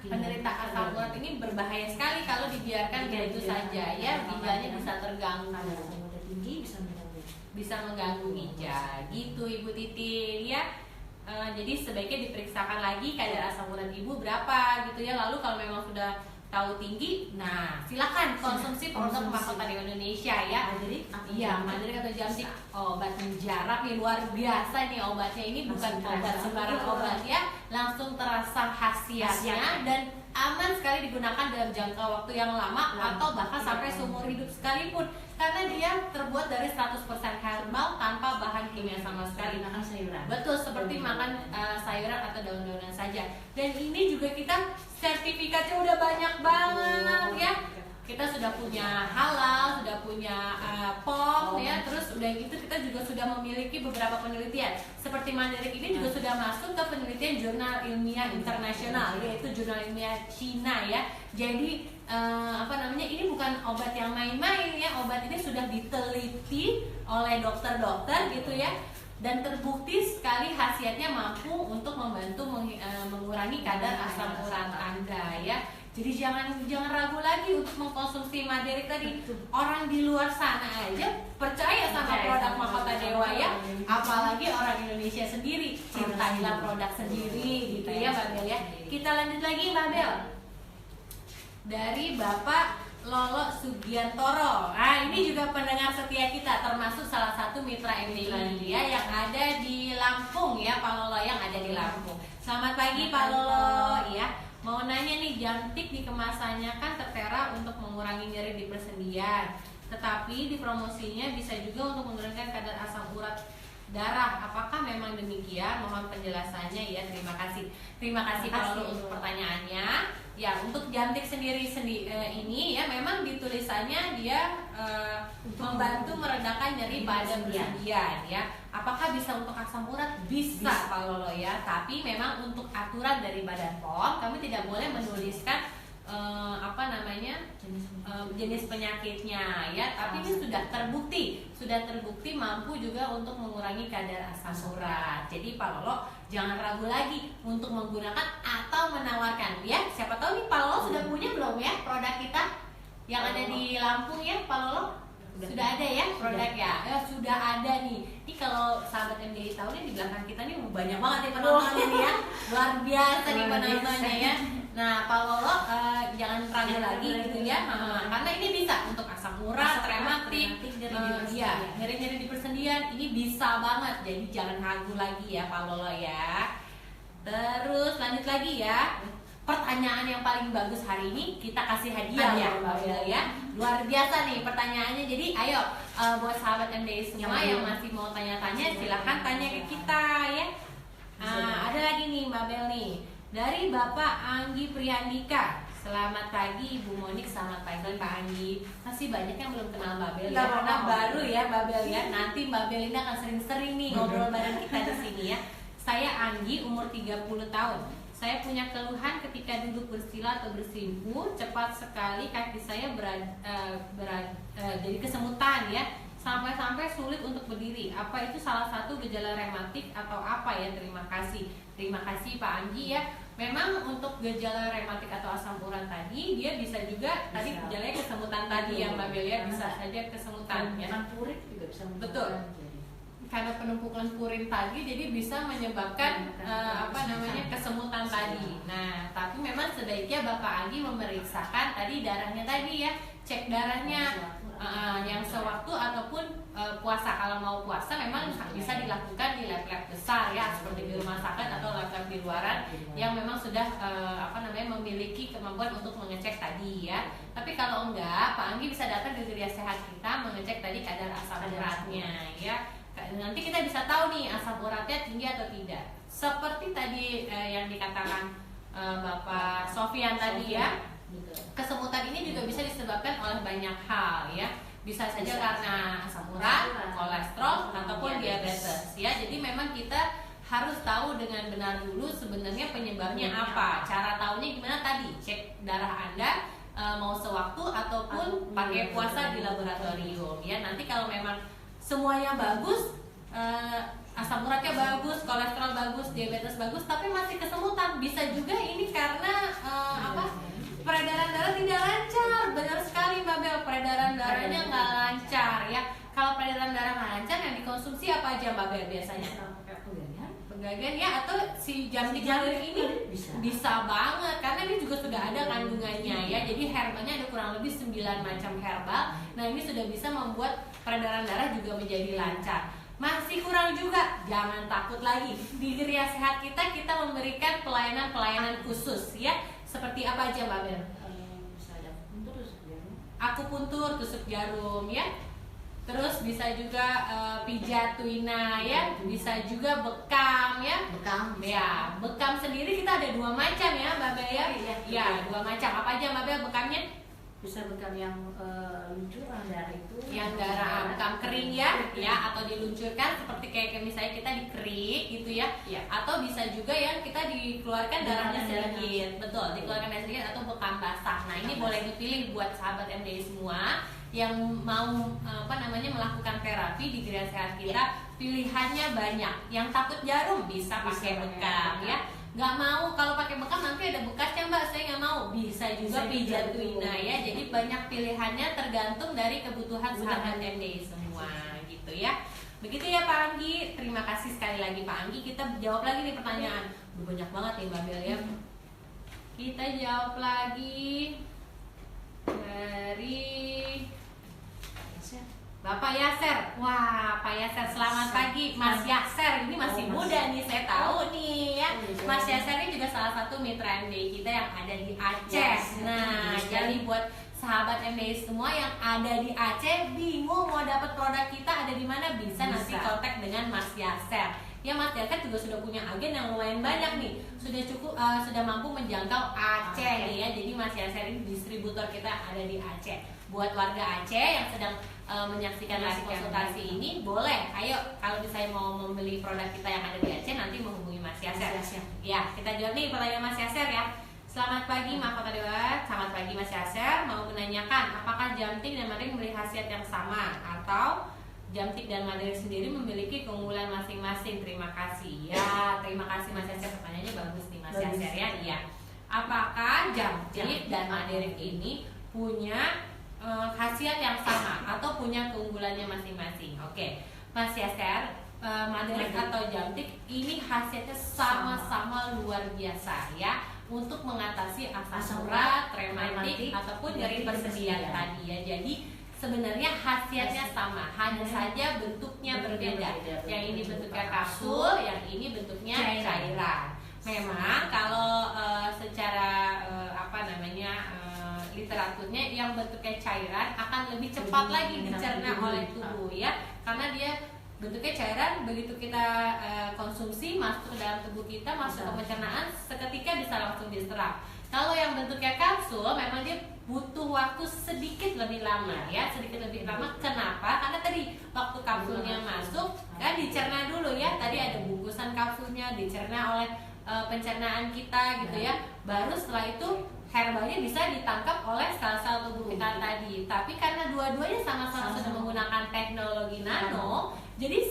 Speaker 3: penderita asam urat ini berbahaya sekali kalau dibiarkan begitu saja ya, ginjalnya bisa terganggu.
Speaker 2: Tinggi
Speaker 3: bisa mengganggu ginjal gitu Ibu Titin ya. Jadi sebaiknya diperiksakan lagi kadar asam urat Ibu berapa gitu ya. Lalu kalau memang sudah tahu tinggi, nah silakan konsumsi produk Mahkota Dewa Indonesia ya. Iya, Madrid atau Jamsik, obat mujarab nih, luar biasa nih obatnya. Ini bukan obat sembarang obat ya, langsung terasa khasiatnya dan aman sekali digunakan dalam jangka waktu yang lama atau bahkan sampai seumur hidup sekalipun, karena dia terbuat dari 100% herbal tanpa bahan kimia sama sekali.
Speaker 2: Makan sayuran.
Speaker 3: Betul, seperti makan sayuran atau daun-daunan saja. Dan ini juga kita sertifikatnya udah banyak banget ya. Kita sudah punya halal, sudah punya POM ya, terus udah gitu kita juga sudah memiliki beberapa penelitian. Seperti Mandarik ini juga sudah masuk ke penelitian jurnal ilmiah internasional, yaitu jurnal ilmiah Cina ya. Jadi ini bukan obat yang main-main ya, obat ini sudah diteliti oleh dokter-dokter gitu ya. Dan terbukti sekali khasiatnya mampu untuk membantu mengurangi kadar asam urat Anda ya. Jadi jangan ragu lagi untuk mengkonsumsi Maderi tadi. Orang di luar sana aja percaya sama produk Mahkota Dewa ya. Apalagi orang Indonesia sendiri, cintailah produk sendiri gitu ya Mbak Bel ya. Kita lanjut lagi Mbak Bel. Dari Bapak Lolo Sugiantoro. Nah, ini juga pendengar setia kita, termasuk salah satu mitra MDI ya yang ada di Lampung ya, Pak Lolo yang ada di Lampung. Selamat pagi Pak Lolo ya. Mau nanya nih, jantik di kemasannya kan tertera untuk mengurangi nyeri di persendian. tetapi di promosinya bisa juga untuk menurunkan kadar asam urat darah. Apakah memang demikian? Mohon penjelasannya ya. Terima kasih. Terima kasih Pak Lolo untuk pertanyaannya. Ya, untuk Jamtik sendiri ini ya memang di tulisannya dia membantu meredakan nyeri pada bersendian ya. Apakah bisa untuk asam urat? Bisa Pak Lolo ya. Tapi memang untuk aturan dari Badan POM kami tidak boleh menuliskan jenis penyakitnya ya, tapi ini sudah terbukti mampu juga untuk mengurangi kadar asam urat. Jadi Pak Lolo jangan ragu lagi untuk menggunakan atau menawarkan ya. Siapa tahu nih Pak Lolo sudah punya belum ya produk kita yang ada di Lampung ya Pak Lolo? Sudah ada ya produk ya? Sudah ada nih. Ini kalau sahabat MDI tahu nih di belakang kita nih banyak banget nih penontonnya nih ya. Luar biasa nih penontonnya ya. Nah, Pak Lolo jangan ragu lagi gitu ya, karena ini bisa untuk asam urat, rematik, nyeri-nyeri di persendian, ini bisa banget. Jadi jangan ragu lagi ya Pak Lolo ya. Terus lanjut lagi ya. Pertanyaan yang paling bagus hari ini kita kasih hadiah ya Mbak Bel ya. Luar biasa nih pertanyaannya. Jadi ayo buat sahabat MDI semua yang masih mau tanya-tanya silahkan tanya ke kita ya. Ada lagi nih Mbak Bel nih. Dari Bapak Anggi Priandika. Selamat pagi Ibu Monik, selamat pagi Pak Anggi. Masih banyak yang belum kenal Mbak Bel ya, karena baru ya Mbak Bel ya. Nanti Mbak Bel ini akan sering-sering nih ngobrol bareng kita di sini ya. Saya Anggi, umur 30 tahun. Saya punya keluhan ketika duduk bersila atau bersimpuh, cepat sekali kaki saya jadi kesemutan ya. Sampai-sampai sulit untuk berdiri. Apa itu salah satu gejala rematik atau apa ya? Terima kasih. Terima kasih Pak Anggi ya. Memang untuk gejala rematik atau asam urat tadi dia bisa juga tadi gejalanya kesemutan tadi yang Mbak Bel ya, bisa saja kesemutan ya.
Speaker 2: Purin juga bisa
Speaker 3: betul. Karena penumpukan purin tadi jadi bisa menyebabkan kesemutan tadi. Nah, tapi memang sebaiknya Bapak Anggi memeriksakan tadi darahnya tadi ya, cek darahnya yang sewaktu ataupun puasa. Kalau mau puasa memang bisa dilakukan di lab-lab besar ya, seperti di rumah sakit atau lab-lab di luaran yang memang sudah memiliki kemampuan untuk mengecek tadi ya. Tapi kalau enggak, Pak Anggi bisa datang ke Geria Sehat kita mengecek tadi kadar asam uratnya ya. Nanti kita bisa tahu nih asam uratnya tinggi atau tidak. Seperti tadi yang dikatakan Bapak Sofian tadi ya, kesemutan ini juga bisa disebabkan oleh banyak hal ya. Bisa saja karena asam urat, kolesterol ataupun diabetes ya. Jadi memang kita harus tahu dengan benar dulu sebenarnya penyebabnya apa. Cara tahunya gimana tadi? Cek darah Anda mau sewaktu ataupun pakai puasa di laboratorium ya. Nanti kalau memang semuanya bagus, asam uratnya bagus, kolesterol bagus, diabetes bagus, tapi masih kesemutan, bisa juga ini karena peredaran darah tidak lancar. Benar sekali Mbak Bel, peredaran darahnya nggak lancar ya. Kalau peredaran darah nggak lancar, yang dikonsumsi apa aja Mbak Bel biasanya? Penggagan ya, atau si Jamtik ini bisa banget karena ini juga sudah ada kandungannya ya. Jadi herbalnya ada kurang lebih 9 macam herbal. Nah, ini sudah bisa membuat peredaran darah juga menjadi lancar. Masih kurang juga, jangan takut lagi. Di Geria Sehat kita memberikan pelayanan khusus ya. Seperti apa aja Mbak Bel? Akupuntur, tusuk jarum ya. Terus bisa juga pijat tuina ya, bisa juga bekam ya. Bekam sendiri kita ada 2 macam ya Mbak Bel ya. Ya, 2 macam. Apa aja Mbak Bel bekamnya?
Speaker 2: Bisa bekam yang luncuran darah itu.
Speaker 3: Yang darah bekam kering ya, atau diluncurkan seperti kayak misalnya kita dikerik gitu ya. Atau bisa juga yang kita dikeluarkan darahnya sedikit. Betul, dikeluarkan darah sedikit atau bekam basah. Nah, ini boleh dipilih buat sahabat MDI semua yang mau melakukan terapi di Geria Sehat kita. Pilihannya banyak. Yang takut jarum bisa pakai bekam ya. Nggak mau kalau pakai bekam nanti ada bekasnya Mbak, saya nggak mau, bisa juga pijat tuina ya. Jadi banyak pilihannya tergantung dari kebutuhan sahabat MDI semua gitu ya. Begitu ya Pak Anggi. Terima kasih sekali lagi Pak Anggi. Kita jawab lagi nih pertanyaan. Banyak banget nih Mbak Bel ya. Kita jawab lagi dari Bapak Yaser. Wah, Pak Yaser, selamat pagi Mas Yaser. Ini masih muda nih, saya tahu nih ya. Mas Yaser ini juga salah satu mitra MDI kita yang ada di Aceh. Nah, jadi buat sahabat MDI semua yang ada di Aceh bingung mau dapat produk kita ada di mana, bisa nanti kontak dengan Mas Yaser. Ya, Mas Yaser juga sudah punya agen yang lumayan banyak nih, sudah mampu menjangkau Aceh nih ya. Jadi Mas Yaser ini distributor kita ada di Aceh. Buat warga Aceh yang sedang menyaksikan live konsultasi ini, boleh, ayo kalau misalnya mau membeli produk kita yang ada di Aceh nanti menghubungi Mas Yaser. Ya, kita jawab nih pertanyaan Mas Yaser ya. Selamat pagi Mahkota Dewa, selamat pagi Mas Yaser. Mau menanyakan apakah Jamtik dan Madrid memiliki khasiat yang sama atau Jamtik dan Madrid sendiri memiliki keunggulan masing-masing? Terima kasih. Ya, terima kasih Mas Yaser, pertanyaannya bagus nih Mas Yaser ya. Iya. Apakah Jamtik dan Madrid ini punya khasiat yang sama atau punya keunggulannya masing-masing? Oke, Mas Yaser, Madrid atau Jamtik ini khasiatnya sama-sama luar biasa ya, untuk mengatasi asam urat, rematik ataupun nyeri persendian tadi ya. Jadi sebenarnya khasiatnya sama, hanya saja bentuknya berbeda. Yang ini bentuknya kapsul, yang ini bentuknya cairan. Memang kalau secara literaturnya yang bentuknya cairan akan lebih cepat lagi dicerna oleh tubuh ya, karena dia bentuknya cairan, begitu kita konsumsi masuk ke dalam tubuh kita, masuk ke pencernaan, seketika bisa langsung diserap. Kalau yang bentuknya kapsul memang dia butuh waktu sedikit lebih lama ya, sedikit lebih lama. Kenapa? Karena tadi waktu kapsulnya masuk kan dicerna dulu ya, tadi ada bungkusan kapsulnya dicerna oleh pencernaan kita gitu ya, baru setelah itu herbalnya bisa ditangkap oleh sel-sel tubuh kita tadi. Tapi karena dua-duanya sama-sama sudah menggunakan teknologi nano, jadi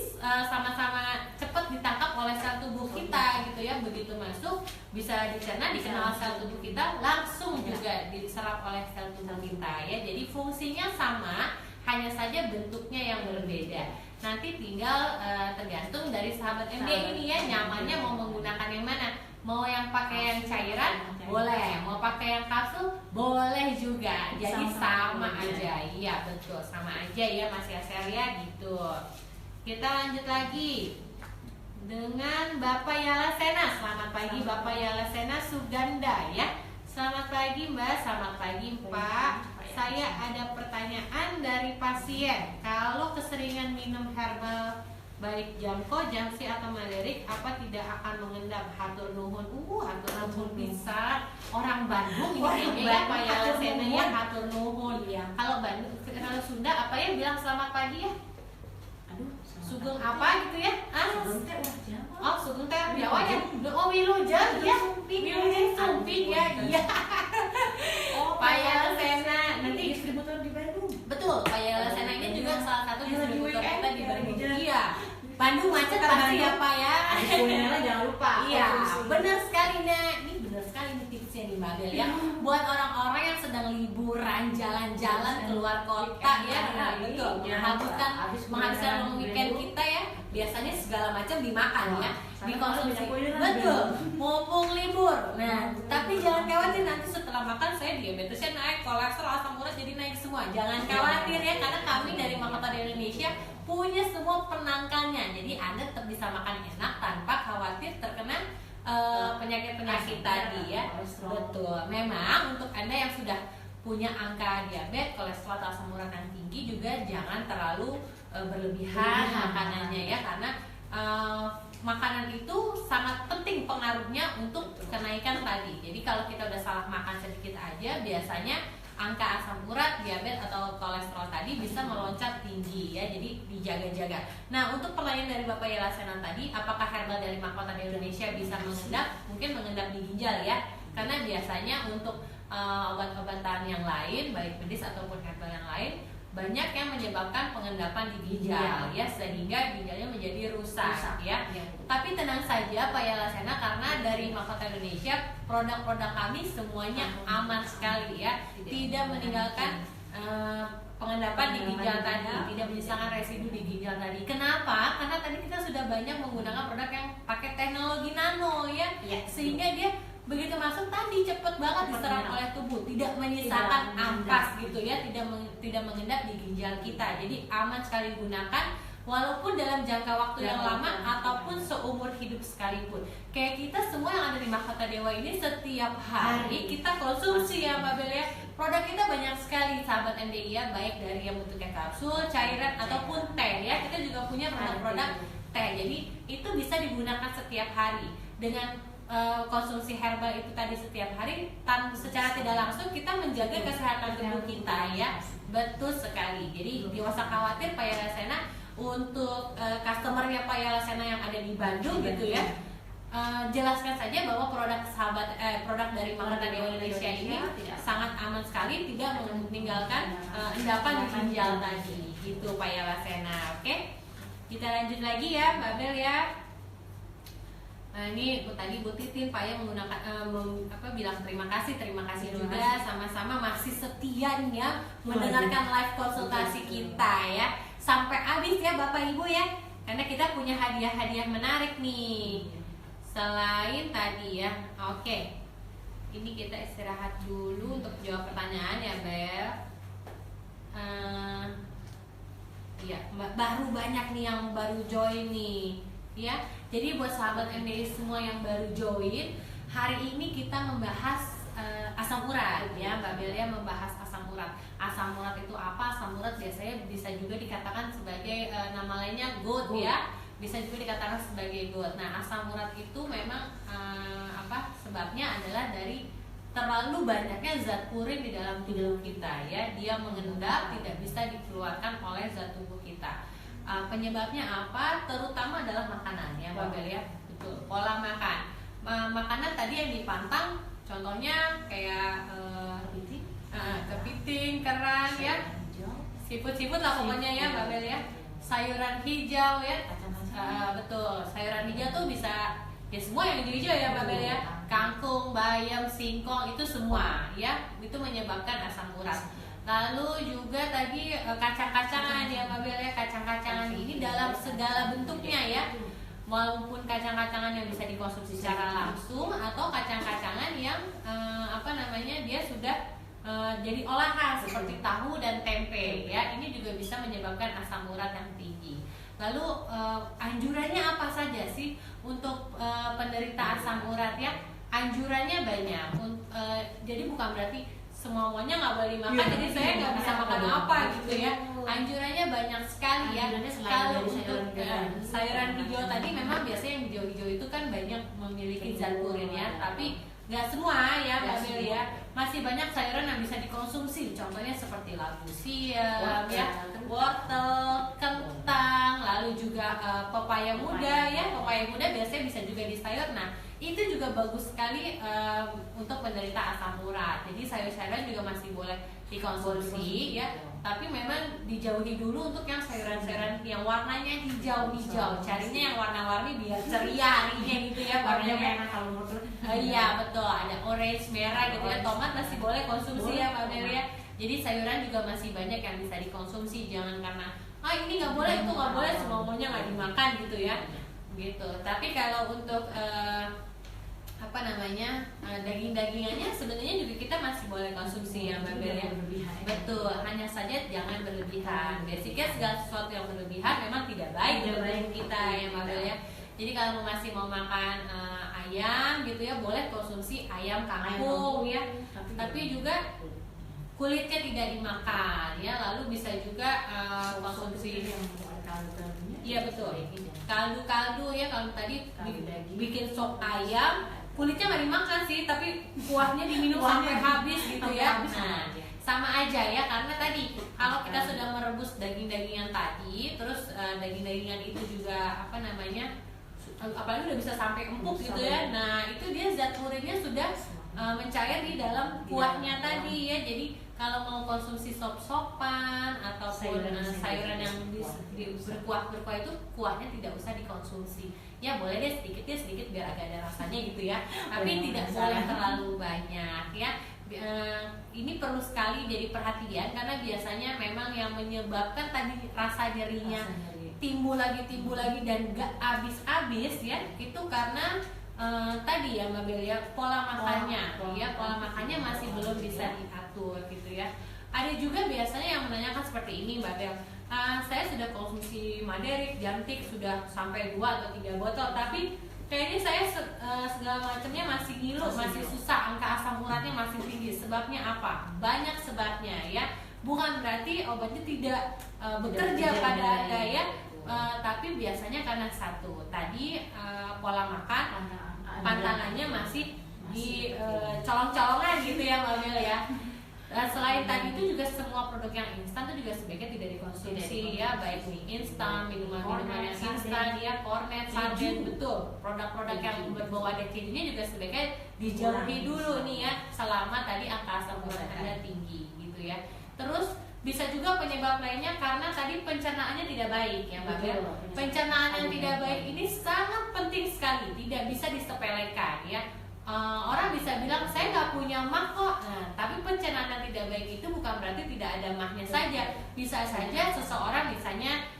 Speaker 3: sama-sama cepat ditangkap oleh sel tubuh kita gitu ya. Begitu masuk bisa dicerna, dikenal sel tubuh kita, langsung juga diserap oleh sel tubuh kita ya. Jadi fungsinya sama, hanya saja bentuknya yang berbeda. Nanti tinggal tergantung dari sahabat MD ini ya, nyamannya mau menggunakan yang mana. Mau yang pakai yang cairan boleh, mau pakai yang kapsul boleh juga. Jadi sama aja. Iya betul, sama aja ya Mas Yaser ya gitu. Kita lanjut lagi dengan Bapak Yalasena. Selamat pagi Bapak Yalasena Suganda ya. Selamat pagi Mbak, selamat pagi Pak. Saya ada pertanyaan dari pasien. Kalau keseringan minum herbal baik Jamko, Jamsi atau Malerik, apa tidak akan mengendap? Hatur nuhun. Hatur nuhun bisa. Orang Bandung ini kayaknya ya Pak Yalasena ya, hatur nuhun ya. Kalau Bandung, kalau Sunda apa ya bilang selamat pagi ya? Aduh, sugeng apa gitu ya? Oh, sugeng teh Jawa ya. Oh, wilujeng ya. Wilujeng sumping ya. Iya. Oh, Pak Yalasena nanti distributor di Bandung. Betul, Pak Yalasena ini juga salah satu distributor kita di Bandung. Iya. Bandung macet pasti ya Pak ya.
Speaker 2: Kulinernya jangan lupa.
Speaker 3: Iya, benar sekali Nak. Ini benar sekali nih tipsnya nih Mbak Bel ya. Buat orang-orang yang sedang liburan jalan-jalan keluar kota ya, betul. Menghabiskan long weekend kita ya. Biasanya segala macam dimakan ya, dikonsumsi. Betul. Mumpung libur. Nah, tapi jangan khawatir nanti setelah makan saya diabetesnya naik, kolesterol, asam urat jadi naik semua. Jangan khawatir ya, karena kami dari Mahkota Dewa Indonesia punya semua penangkalnya. Jadi Anda tetap bisa makan enak tanpa khawatir terkena penyakit-penyakit tadi ya. Betul. Memang untuk Anda yang sudah punya angka diabetes, kolesterol atau asam urat yang tinggi juga jangan terlalu berlebihan makanannya ya, karena makanan itu sangat penting pengaruhnya untuk kenaikan tadi. Jadi kalau kita udah salah makan sedikit aja, biasanya angka asam urat, diabetes atau kolesterol tadi bisa meloncat tinggi ya. Jadi dijaga-jaga. Nah, untuk pertanyaan dari Bapak Yalasena tadi, apakah herbal dari Mahkota Dewa Indonesia bisa mengendap? Mungkin mengendap di ginjal ya. Karena biasanya untuk obat-obatan yang lain, baik medis ataupun herbal yang lain, banyak yang menyebabkan pengendapan di ginjal ya, sehingga ginjalnya menjadi rusak ya. Tapi tenang saja Pak Yalasena, karena dari Mahkota Indonesia produk-produk kami semuanya aman sekali ya, tidak meninggalkan pengendapan di ginjal tadi, tidak menyisakan residu di ginjal tadi. Kenapa? Karena tadi kita sudah banyak menggunakan produk yang pakai teknologi nano ya, sehingga dia begitu masuk tadi cepet banget diserap oleh tubuh, tidak menyisakan ampas gitu ya, tidak mengendap di ginjal kita. Jadi aman sekali digunakan. walaupun dalam jangka waktu yang lama ataupun seumur hidup sekalipun. Kayak kita semua yang ada di Mahkota Dewa ini setiap hari kita konsumsi ya Mbak Bel ya. Produk kita banyak sekali sahabat MDI ya, baik dari yang bentuknya kapsul, cairan ataupun teh ya. Kita juga punya produk-produk teh. Jadi itu bisa digunakan setiap hari dengan konsumsi herbal itu tadi setiap hari, secara tidak langsung kita menjaga kesehatan tubuh kita ya. Betul sekali. Jadi tidak usah khawatir Pak Yalasena untuk customernya Pak Yalasena yang ada di Bandung gitu ya. Jelaskan saja bahwa produk dari Mahkota Dewa Indonesia ini sangat aman sekali, tidak meninggalkan endapan di ginjal tadi. Gitu Pak Yalasena. Oke. Kita lanjut lagi ya Mbak Bel ya. Nah, ini tadi Bu Titin Pak ya menggunakan bilang terima kasih juga sama-sama masih setia nih ya mendengarkan live konsultasi kita ya sampai habis ya Bapak Ibu ya, karena kita punya hadiah-hadiah menarik nih selain tadi ya. Oke, ini kita istirahat dulu untuk jawab pertanyaan ya Bel. Ya baru banyak nih yang baru join nih ya. Jadi buat sahabat MDI semua yang baru join, hari ini kita membahas asam urat ya Mbak Belia, membahas asam urat. Asam urat itu apa? Asam urat biasanya bisa juga dikatakan sebagai nama lainnya GOT ya, bisa juga dikatakan sebagai GOT. Nah asam urat itu memang sebabnya adalah dari terlalu banyaknya zat purin di dalam tubuh kita ya. Dia mengendap, tidak bisa dikeluarkan oleh zat tubuh kita. Penyebabnya apa? Terutama adalah makanan ya Mbak Bel ya. Betul, pola makan. Makanan tadi yang dipantang, contohnya kayak kepiting, kerang ya, siput lah pokoknya ya Mbak Bel ya. Sayuran hijau ya, betul. Sayuran hijau tuh bisa ya semua yang hijau ya Mbak Bel ya. Kangkung, bayam, singkong itu semua ya, itu menyebabkan asam urat. Lalu juga tadi kacang-kacangan ya Mbak Bel ya. Kacang-kacangan ini dalam segala bentuknya ya, maupun kacang-kacangan yang bisa dikonsumsi secara langsung atau kacang-kacangan yang dia sudah jadi olahan seperti tahu dan tempe ya. Ini juga bisa menyebabkan asam urat yang tinggi. Lalu anjurannya apa saja sih untuk penderita asam urat ya? Anjurannya banyak. Jadi bukan berarti semuanya nggak boleh dimakan, jadi saya nggak bisa makan apa gitu ya. Anjurannya banyak sekali ya. Kalau untuk sayuran hijau tadi memang biasanya yang hijau-hijau itu kan banyak memiliki zat purin ya, tapi nggak semua ya Mbak Bel ya. Masih banyak sayuran yang bisa dikonsumsi, contohnya seperti labu siam ya, wortel, kentang, lalu juga pepaya muda ya. Pepaya muda biasanya bisa juga di sayur. Nah itu juga bagus sekali untuk penderita asam urat. Jadi sayur-sayuran juga masih boleh dikonsumsi ya, tapi memang dijauhi dulu untuk yang sayuran-sayuran yang warnanya hijau-hijau. Carinya yang warna-warni biar ceria harinya gitu ya, warnanya merah kalau menurut. Iya betul, ada orange, merah gitu ya. Tomat masih boleh konsumsi ya Mbak Bel ya. Jadi sayuran juga masih banyak yang bisa dikonsumsi. Jangan karena ini nggak boleh, itu nggak boleh, semuanya nggak dimakan gitu ya. Gitu. Tapi kalau untuk daging-dagingannya sebenarnya juga kita masih boleh konsumsi ya Mbak Bel ya. Betul, hanya saja jangan berlebihan. Basicnya segala sesuatu yang berlebihan memang tidak baik untuk tubuh kita ya Mbak Bel ya. Jadi kalau masih mau makan ayam gitu ya, boleh konsumsi ayam kampung ya. Tapi juga kulitnya tidak dimakan ya. Lalu bisa juga konsumsi iya betul, kaldu-kaldu ya. Kalau tadi bikin sop ayam, kulitnya nggak dimakan sih, tapi kuahnya diminum sampai habis gitu ya. Nah, sama aja ya, karena tadi kalau kita sudah merebus daging-dagingan tadi, terus daging-dagingan itu juga apalagi udah bisa sampai empuk gitu ya. Nah itu dia zat purinnya sudah mencair di dalam kuahnya tadi ya. Jadi kalau mau konsumsi sop-sopan ataupun sayuran yang berkuah-berkuah itu, kuahnya tidak usah dikonsumsi. Ya boleh deh sedikit biar agak ada rasanya gitu ya. Tapi tidak boleh terlalu banyak ya. Ini perlu sekali jadi perhatian, karena biasanya memang yang menyebabkan tadi rasa nyerinya timbul lagi dan gak habis-habis ya, itu karena tadi ya Mbak Bel ya, pola makannya masih belum bisa diatur gitu ya. Ada juga biasanya yang menanyakan seperti ini Mbak Bel, saya sudah konsumsi Maderik, Jantik sudah sampai 2 atau 3 botol, tapi kayaknya saya segala macamnya masih ngilu, masih susah, angka asam uratnya masih tinggi. Sebabnya apa? Banyak sebabnya ya. Bukan berarti obatnya tidak bekerja pada Anda ya, tapi biasanya karena satu tadi pola makan, pantangannya masih di colong-colongan gitu ya Mbak Mel ya. Selain tadi itu juga semua produk yang instan itu juga sebaiknya tidak dikonsumsi ya, baik mie instan, minuman-minuman yang instan ya, kornet, sarden, betul. Produk-produk yang berbau ada kejunya juga sebaiknya dijauhi dulu nih ya, selama tadi angka asam urat Anda tinggi gitu ya. Terus bisa juga penyebab lainnya karena tadi pencernaannya tidak baik ya Mbak Bel. Pencernaan yang tidak baik ini sangat penting sekali, tidak bisa disepelekan ya. Orang bisa bilang saya nggak punya mah kok, tapi pencernaan yang tidak baik itu bukan berarti tidak ada mahnya saja. Bisa saja seseorang misalnya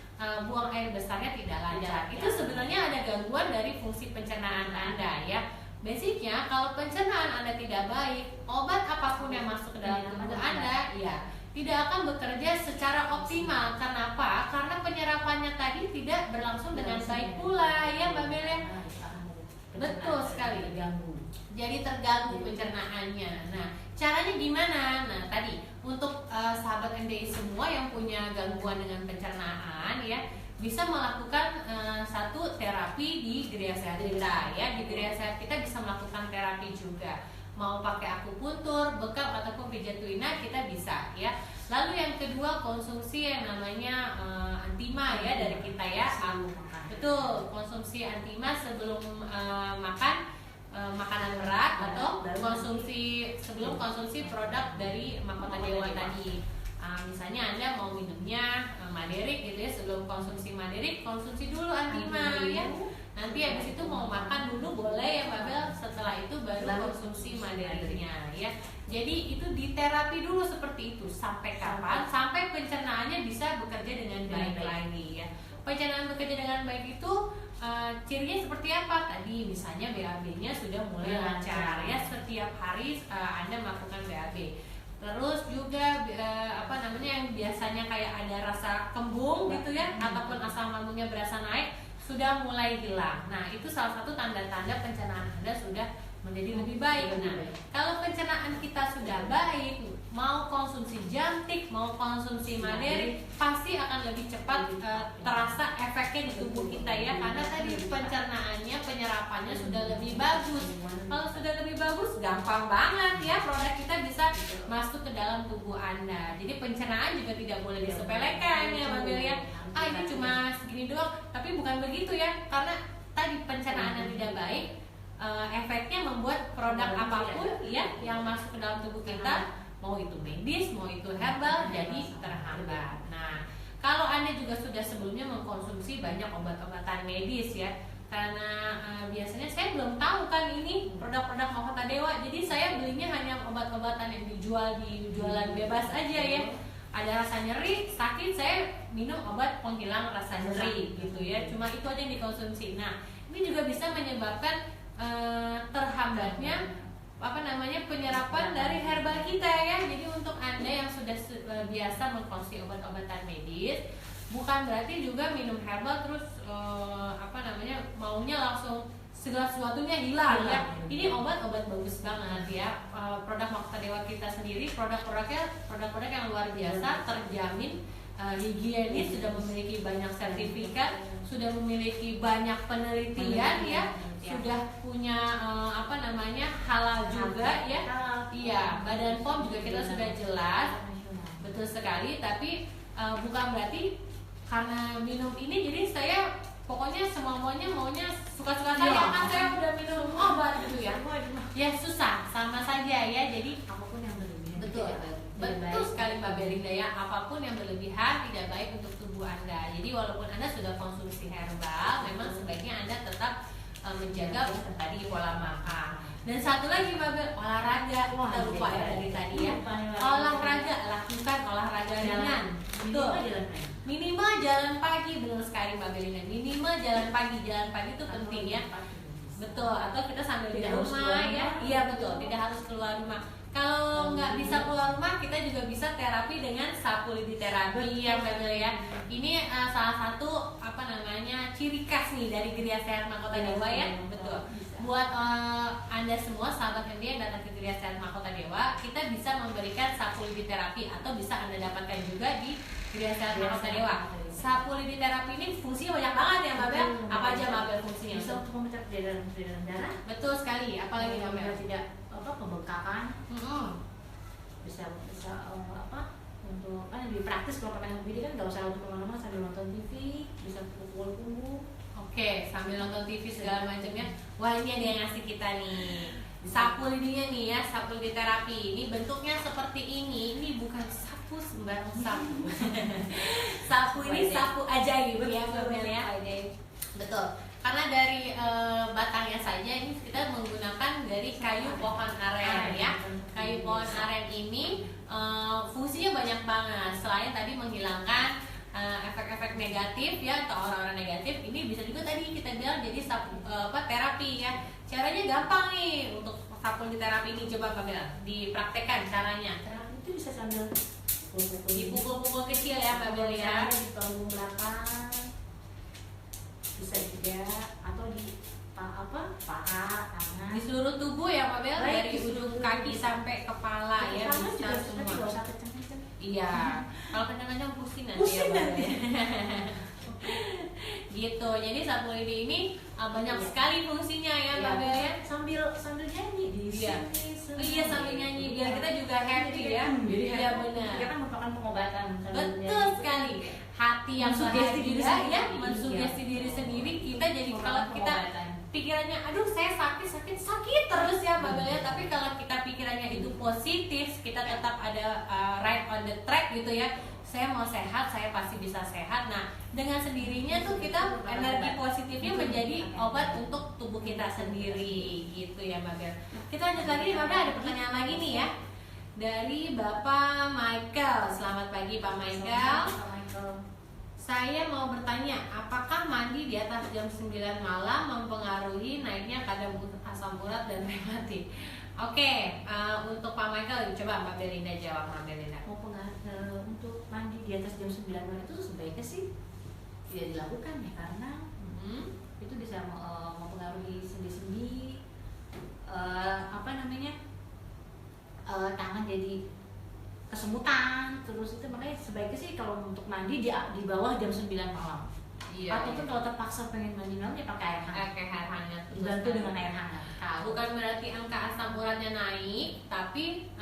Speaker 3: buang air besarnya tidak lancar. Itu sebenarnya ada gangguan dari fungsi pencernaan Anda ya. Basicnya kalau pencernaan Anda tidak baik, obat apapun yang masuk ke dalam tubuh Anda ya tidak akan bekerja secara optimal. Kenapa? Karena penyerapannya tadi tidak berlangsung dengan baik pula ya Mbak Bel. Betul sekali. Jadi terganggu pencernaannya. Nah, caranya gimana? Nah, tadi untuk sahabat MDI semua yang punya gangguan dengan pencernaan ya, bisa melakukan satu terapi di Geria Sehat kita ya. Di Geria Sehat kita bisa melakukan terapi juga. Mau pakai akupuntur, bekam ataupun pijat tuina kita bisa ya. Lalu yang kedua konsumsi yang namanya antima ya dari kita ya. Betul, konsumsi antima sebelum makan makanan berat atau sebelum konsumsi produk dari Mahkota Dewa tadi. Misalnya Anda mau minumnya Maderik gitu ya, sebelum konsumsi Maderik konsumsi dulu antima ya. Nanti habis itu mau makan dulu boleh ya Mbak Bel, setelah itu baru konsumsi Maderiknya ya. Jadi itu diterapi dulu seperti itu sampai kapan? Sampai pencernaannya bisa bekerja dengan baik lagi ya. Pencernaan bekerja dengan baik itu cirinya seperti apa? Tadi misalnya BAB-nya sudah mulai lancar ya, setiap hari Anda melakukan BAB. Terus juga yang biasanya kayak ada rasa kembung gitu ya, ataupun asam lambungnya berasa naik, sudah mulai hilang. Nah, itu salah satu tanda-tanda pencernaan Anda sudah menjadi lebih baik. Nah, kalau pencernaan kita sudah baik, mau konsumsi Jantik, mau konsumsi Maderik, pasti akan lebih cepat terasa efeknya di tubuh kita ya, karena tadi pencernaannya, penyerapannya sudah lebih bagus. Kalau sudah lebih bagus, gampang banget ya produk kita bisa masuk ke dalam tubuh Anda. Jadi pencernaan juga tidak boleh disepelekan ya Mbak Bel ya. Ini cuma segini doang, tapi bukan begitu ya, karena tadi pencernaan yang tidak baik, efeknya membuat produk apapun ya yang masuk ke dalam tubuh kita, mau itu medis, mau itu herbal, jadi terhambat. Nah, kalau Anda juga sudah sebelumnya mengkonsumsi banyak obat-obatan medis ya, karena biasanya saya belum tahu kan ini produk-produk Mahkota Dewa, jadi saya belinya hanya obat-obatan yang dijual di jualan bebas aja ya. Ada rasa nyeri, sakit, saya minum obat penghilang rasa nyeri gitu ya, cuma itu aja yang dikonsumsi. Nah, ini juga bisa menyebabkan terhambatnya penyerapan dari herbal kita ya. Jadi untuk Anda yang sudah biasa mengkonsumsi obat-obatan medis, bukan berarti juga minum herbal terus maunya langsung segala sesuatunya hilang ya. Ini obat-obat bagus banget ya. Produk Mahkota Dewa kita sendiri, produk-produk yang luar biasa, terjamin higienis, sudah memiliki banyak sertifikat, sudah memiliki banyak penelitian ya, sudah punya halal juga ya. Iya, Badan POM juga kita sudah jelas, betul sekali. Tapi bukan berarti karena minum ini jadi saya pokoknya maunya suka-suka saya, kan saya udah minum obat gitu ya. Ya susah, sama saja ya. Jadi
Speaker 2: apapun yang berlebihan
Speaker 3: betul sekali Mbak Belinda ya, apapun yang berlebihan tidak baik untuk tubuh Anda. Jadi walaupun Anda sudah konsumsi herbal, memang sebaiknya Anda tetap menjaga tadi pola makan. Dan satu lagi Mbak Bel, olahraga. Kita lupa ya dari tadi ya. Olahraga, lakukan olahraga ringan. Betul. Minimal jalan pagi, benar sekali Mbak Belinda. Minimal jalan pagi itu penting ya. Betul, atau kita sambil di
Speaker 2: Tidak harus
Speaker 3: rumah
Speaker 2: keluar
Speaker 3: ya.
Speaker 2: rumah.
Speaker 3: Iya betul, tidak harus keluar rumah. Kalau nggak bisa keluar rumah, kita juga bisa terapi dengan sapu lidi terapi ya Mbak Bel ya. Ini salah satu apa namanya ciri khas nih dari Gria Sehat Mahkota Dewa ya. Betul. Buat Anda semua sahabat MD yang datang ke Gria Sehat Mahkota Dewa, kita bisa memberikan sapu lidi terapi atau bisa Anda dapatkan juga di Gria Sehat Mahkota Dewa. Sapu lidi terapi ini fungsinya banyak banget ya Mbak Bel. Apa aja Mbak Bel fungsinya?
Speaker 2: Bisa untuk memecah peredaran darah.
Speaker 3: Betul sekali. Apalagi Mbak Bel?
Speaker 2: Tidak pembengkakan.
Speaker 3: Mm-hmm.
Speaker 2: Bisa apa untuk kan lebih praktis kalau pakai HBD kan nggak usah untuk kemana-mana sambil nonton TV, bisa pukul punggung.
Speaker 3: Oke, sambil nonton TV segala macamnya. Wah, ini ada yang ngasih kita nih sapu lidinya nih ya, sapu lidi terapi. Ini bentuknya seperti ini. Ini bukan sapu sembarang sapu. Sapu ini sapu ajaib ya Mbak Bel ya. Betul. Karena dari batangnya saja ini kita menggunakan dari kayu pohon aren ya. Kayu pohon aren ini fungsinya banyak banget. Selain tadi menghilangkan efek-efek negatif ya atau orang-orang negatif, ini bisa juga tadi kita bilang jadi sapu, terapi ya. Caranya gampang nih untuk sapu di terapi ini, coba Mbak Bel dipraktekkan caranya.
Speaker 2: Terapi itu bisa sambil
Speaker 3: Dipukul-pukul kecil ya Mbak Bel ya.
Speaker 2: Di punggung belakang bisa juga atau di paha, tangan.
Speaker 3: Di seluruh tubuh ya Mbak Bel,
Speaker 2: Baik,
Speaker 3: dari
Speaker 2: di
Speaker 3: ujung
Speaker 2: seluruh
Speaker 3: kaki
Speaker 2: tubuh.
Speaker 3: sampai kepala ya,
Speaker 2: Tangan
Speaker 3: bisa
Speaker 2: juga tapi nggak
Speaker 3: semua.
Speaker 2: usah kenceng-kenceng.
Speaker 3: Iya, kalau kencang-kencang pusing nanti
Speaker 2: Pusing
Speaker 3: ya Mbak
Speaker 2: nanti.
Speaker 3: Bel. Gitu, jadi sapu lidi ini banyak sekali fungsinya ya Mbak Bel ya.
Speaker 2: Sambil nyanyi di
Speaker 3: Iya.
Speaker 2: sini.
Speaker 3: Iya, sambil nyanyi biar kita juga happy ya. Iya benar.
Speaker 2: Kita kan merupakan pengobatan.
Speaker 3: Betul sekali. Hati yang
Speaker 2: Mensugesti diri
Speaker 3: bahagia
Speaker 2: sendiri.
Speaker 3: ya, mensugesti diri sendiri. Kita jadi kalau kita pikirannya, aduh saya sakit terus ya Mbak Bel ya. Tapi kalau kita pikirannya itu positif, kita tetap ada right on the track gitu ya. Saya mau sehat, saya pasti bisa sehat. Nah, dengan sendirinya tuh kita energi positifnya menjadi obat untuk tubuh kita sendiri gitu ya Mbak Bel. Kita lanjut lagi nih Mbak Bel, ada pertanyaan lagi nih ya. Dari Bapak Michael. Selamat pagi Pak Michael. Saya mau bertanya, apakah mandi di atas jam 9 malam mempengaruhi naiknya kadar asam urat dan rematik? Oke, untuk Pak Michael, coba Mbak Belinda jawab Mbak Belinda.
Speaker 2: Untuk mandi di atas jam 9 malam itu sebaiknya sih tidak dilakukan ya, karena itu bisa mempengaruhi sendi-sendi, tangan jadi kesemutan, terus itu makanya sebaiknya sih kalau untuk mandi di bawah jam 9 malam.
Speaker 3: Iya.
Speaker 2: Atau kalau terpaksa pengen mandi malam ya pakai air hangat.
Speaker 3: Pakai air hangat.
Speaker 2: Dibantu dengan air hangat.
Speaker 3: Bukan berarti angka asam uratnya naik, tapi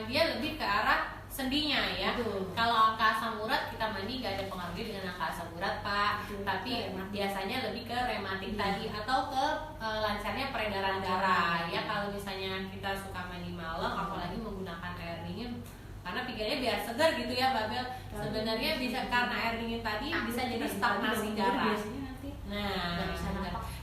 Speaker 3: dia lebih ke arah sendinya ya.
Speaker 2: Betul.
Speaker 3: Kalau angka asam urat kita mandi nggak ada pengaruhnya dengan angka asam urat Pak.
Speaker 2: Betul.
Speaker 3: Tapi biasanya lebih ke rematik
Speaker 2: Iya.
Speaker 3: tadi atau ke lancarnya peredaran darah ya. Kalau misalnya kita suka mandi malam, apalagi menggunakan air dingin, karena pikirnya biar segar gitu ya Mbak Bel. Sebenarnya bisa karena air dingin tadi bisa jadi stagnasi darah.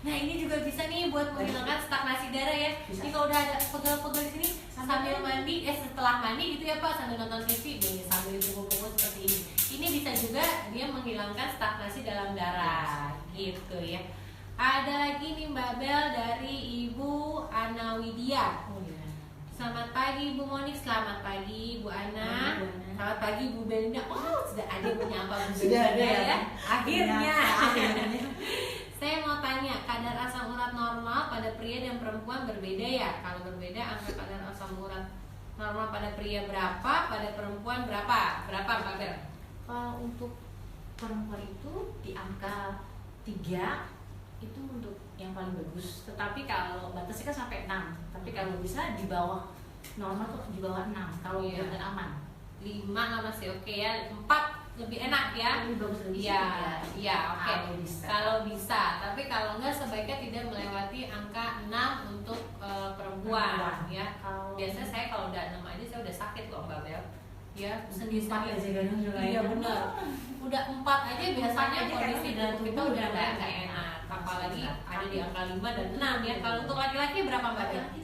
Speaker 3: Nah ini juga bisa nih buat menghilangkan stagnasi darah ya. Jadi kalau udah ada pegel-pegel di sini sambil mandi, setelah mandi gitu ya Pak, sambil nonton TV, nih sambil pukul-pukul seperti ini. Ini bisa juga dia menghilangkan stagnasi dalam darah, gitu ya. Ada lagi nih Mbak Bel dari Ibu Ana Widya. Selamat pagi Bu Monik, selamat pagi Bu Ana. Selamat pagi Bu Belinda. Oh sudah ada yang menyapa Bu
Speaker 2: Sudah
Speaker 3: Belinda
Speaker 2: ada
Speaker 3: ya. Akhirnya.
Speaker 2: Akhirnya.
Speaker 3: Saya mau tanya, kadar asam urat normal pada pria dan perempuan berbeda ya? Kalau berbeda, angka kadar asam urat normal pada pria berapa, pada perempuan berapa? Berapa Mbak Bel?
Speaker 2: Kalau untuk perempuan itu di angka 3 itu untuk yang paling bagus. Tetapi kalau batasnya kan sampai 6. Tapi kalau bisa di bawah normal tuh di bawah 6 kalau
Speaker 3: Iya.
Speaker 2: benar aman.
Speaker 3: 5 lah masih oke ya, 4 lebih enak ya.
Speaker 2: Lebih bagus lebih
Speaker 3: Iya,
Speaker 2: sedikit.
Speaker 3: iya oke.
Speaker 2: Kalau bisa.
Speaker 3: Kalau bisa, tapi kalau enggak sebaiknya tidak melewati angka 6 untuk perempuan ya. Biasanya saya kalau udah 6 aja saya udah sakit kok Mbak Bel. Ya, sendi-sendi.
Speaker 2: aja kan udah
Speaker 3: Iya benar. Udah 4 aja biasanya
Speaker 2: aja
Speaker 3: kondisi
Speaker 2: karena
Speaker 3: tubuh kita
Speaker 2: tubuh
Speaker 3: udah
Speaker 2: udah
Speaker 3: nggak enak. Apalagi
Speaker 2: Sudah.
Speaker 3: ada di angka 5 dan 6 ya. Kalau untuk laki-laki berapa Mbak Bel?
Speaker 2: Laki-laki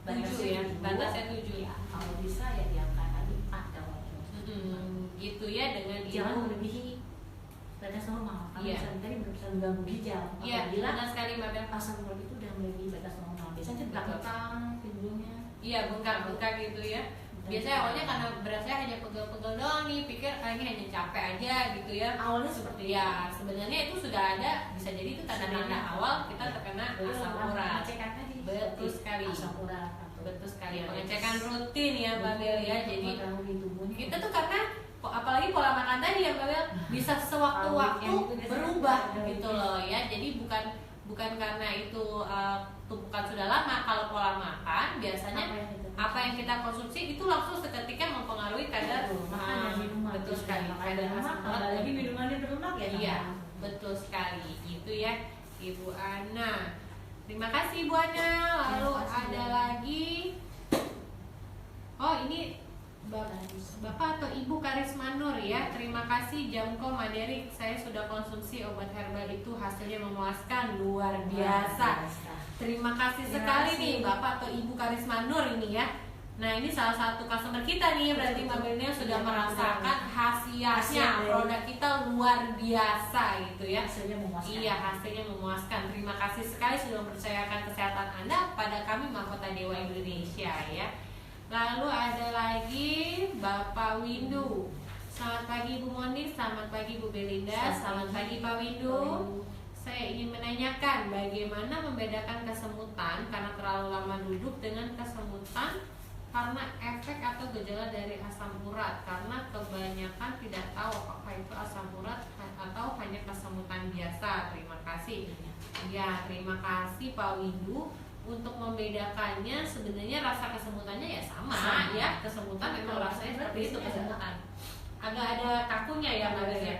Speaker 2: 7.
Speaker 3: 7 ya, batasnya 7.
Speaker 2: Ya, kalau bisa ya di angka tadi 4 kalau
Speaker 3: Gitu ya dengan
Speaker 2: jangan
Speaker 3: ibu.
Speaker 2: melebihi batas normal. Kalau
Speaker 3: Iya.
Speaker 2: misalnya tadi bisa mengganggu ginjal,
Speaker 3: Iya,
Speaker 2: apabila
Speaker 3: benar sekali Mbak Bel.
Speaker 2: asam urat itu udah melebihi batas normal. Biasanya belakang pinggulnya.
Speaker 3: Iya, bengkak-bengkak gitu ya. Biasanya awalnya karena berasnya hanya pegel-pegel doang nih, pikir ini hanya capek aja gitu ya.
Speaker 2: Awalnya seperti
Speaker 3: Ya, sebenarnya itu sudah ada, bisa jadi itu tanda-tanda awal kita terkena asam urat.
Speaker 2: Pengecekan tadi.
Speaker 3: Betul sekali.
Speaker 2: Asam urat.
Speaker 3: Betul sekali.
Speaker 2: Iya,
Speaker 3: Pengecekan rutin ya Mbak Bel ya. Jadi
Speaker 2: di tubuhnya.
Speaker 3: kita tuh karena apalagi pola makan tadi ya Mbak Bel bisa sewaktu-waktu berubah gitu loh ya. Jadi bukan karena itu tumpukan sudah lama. Kalau pola makan biasanya apa yang kita konsumsi itu langsung seketika mempengaruhi kadar
Speaker 2: makan dan minuman.
Speaker 3: betul sekali kadar asam urat.
Speaker 2: Apalagi minumannya berlemak ya.
Speaker 3: Iya, betul sekali. Itu ya Ibu Ana. Terima kasih Bu Ana. Lalu ada lagi. Oh, ini Bapak atau Ibu Karisma Nur ya. Terima kasih Jamko Maderik. Saya sudah konsumsi obat herbal itu, hasilnya memuaskan luar biasa. Terima kasih sekali nih Bapak atau Ibu Karisma Nur ini ya. Nah, ini salah satu customer kita nih, berarti Mbak Belnya sudah merasakan hasilnya produk kita luar biasa gitu ya.
Speaker 2: Hasilnya memuaskan.
Speaker 3: Iya, hasilnya memuaskan. Terima kasih sekali sudah mempercayakan kesehatan Anda pada kami Mahkota Dewa Indonesia ya. Lalu ada lagi Bapak Windu. Selamat pagi Bu Moni, selamat pagi Bu Belinda, selamat pagi Pak Windu. Saya ingin menanyakan bagaimana membedakan kesemutan karena terlalu lama duduk dengan kesemutan karena efek atau gejala dari asam urat, karena kebanyakan tidak tahu apakah itu asam urat atau hanya kesemutan biasa. Terima kasih. Ya, terima kasih Pak Windu. Untuk membedakannya sebenarnya rasa kesemutannya ya sama ya. Kesemutan memang rasanya seperti itu kesemutan. Agak ada kakunya ya Mbak Bel ya.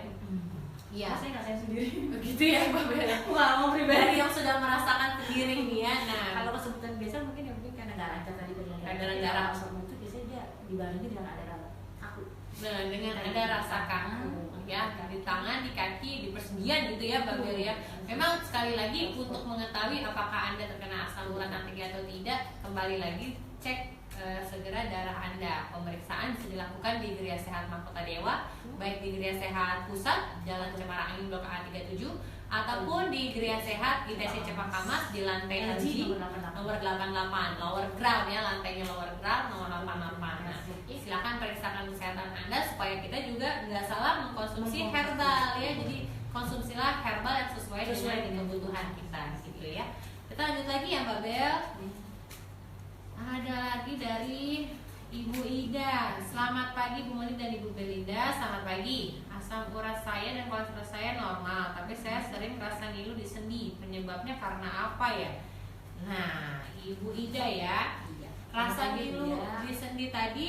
Speaker 3: Iya.
Speaker 2: Saya nggak saya sendiri.
Speaker 3: Begitu ya Mbak Bel.
Speaker 2: Wah, mau pribadi.
Speaker 3: Dari yang sudah merasakan sendiri nih ya. Nah,
Speaker 2: Kalau kesemutan biasa mungkin ya mungkin karena nggak lancar tadi
Speaker 3: Kadar darah.
Speaker 2: asam itu biasanya dia dibarengi dengan ada kaku.
Speaker 3: nah dengan ada rasa kaku ya di tangan, di kaki, di persendian gitu ya Mbak Bel ya. Memang sekali lagi untuk mengetahui apakah Anda terkena asam urat nanti atau tidak, kembali lagi cek segera darah Anda. Pemeriksaan bisa dilakukan di Geria Sehat Mahkota Dewa, baik di Geria Sehat Pusat, Jalan Cemara Angin Blok A37, ataupun di Geria Sehat ITC Cepaka Mas di lantai LG nomor 88, lower ground ya, lantainya lower ground nomor 88. Nah, silakan periksakan kesehatan Anda supaya kita juga nggak salah mengkonsumsi herbal ya. Jadi konsumsilah herbal yang sesuai dengan kebutuhan kita gitu ya. Kita lanjut lagi ya Mbak Bel. Ada lagi dari Ibu Ida. Selamat pagi Bu Moni dan Ibu Belinda. Selamat pagi. Asam urat saya dan kolesterol saya normal, tapi saya sering rasa ngilu di sendi. Penyebabnya karena apa ya? Nah, Ibu Ida ya. Rasa ngilu di sendi tadi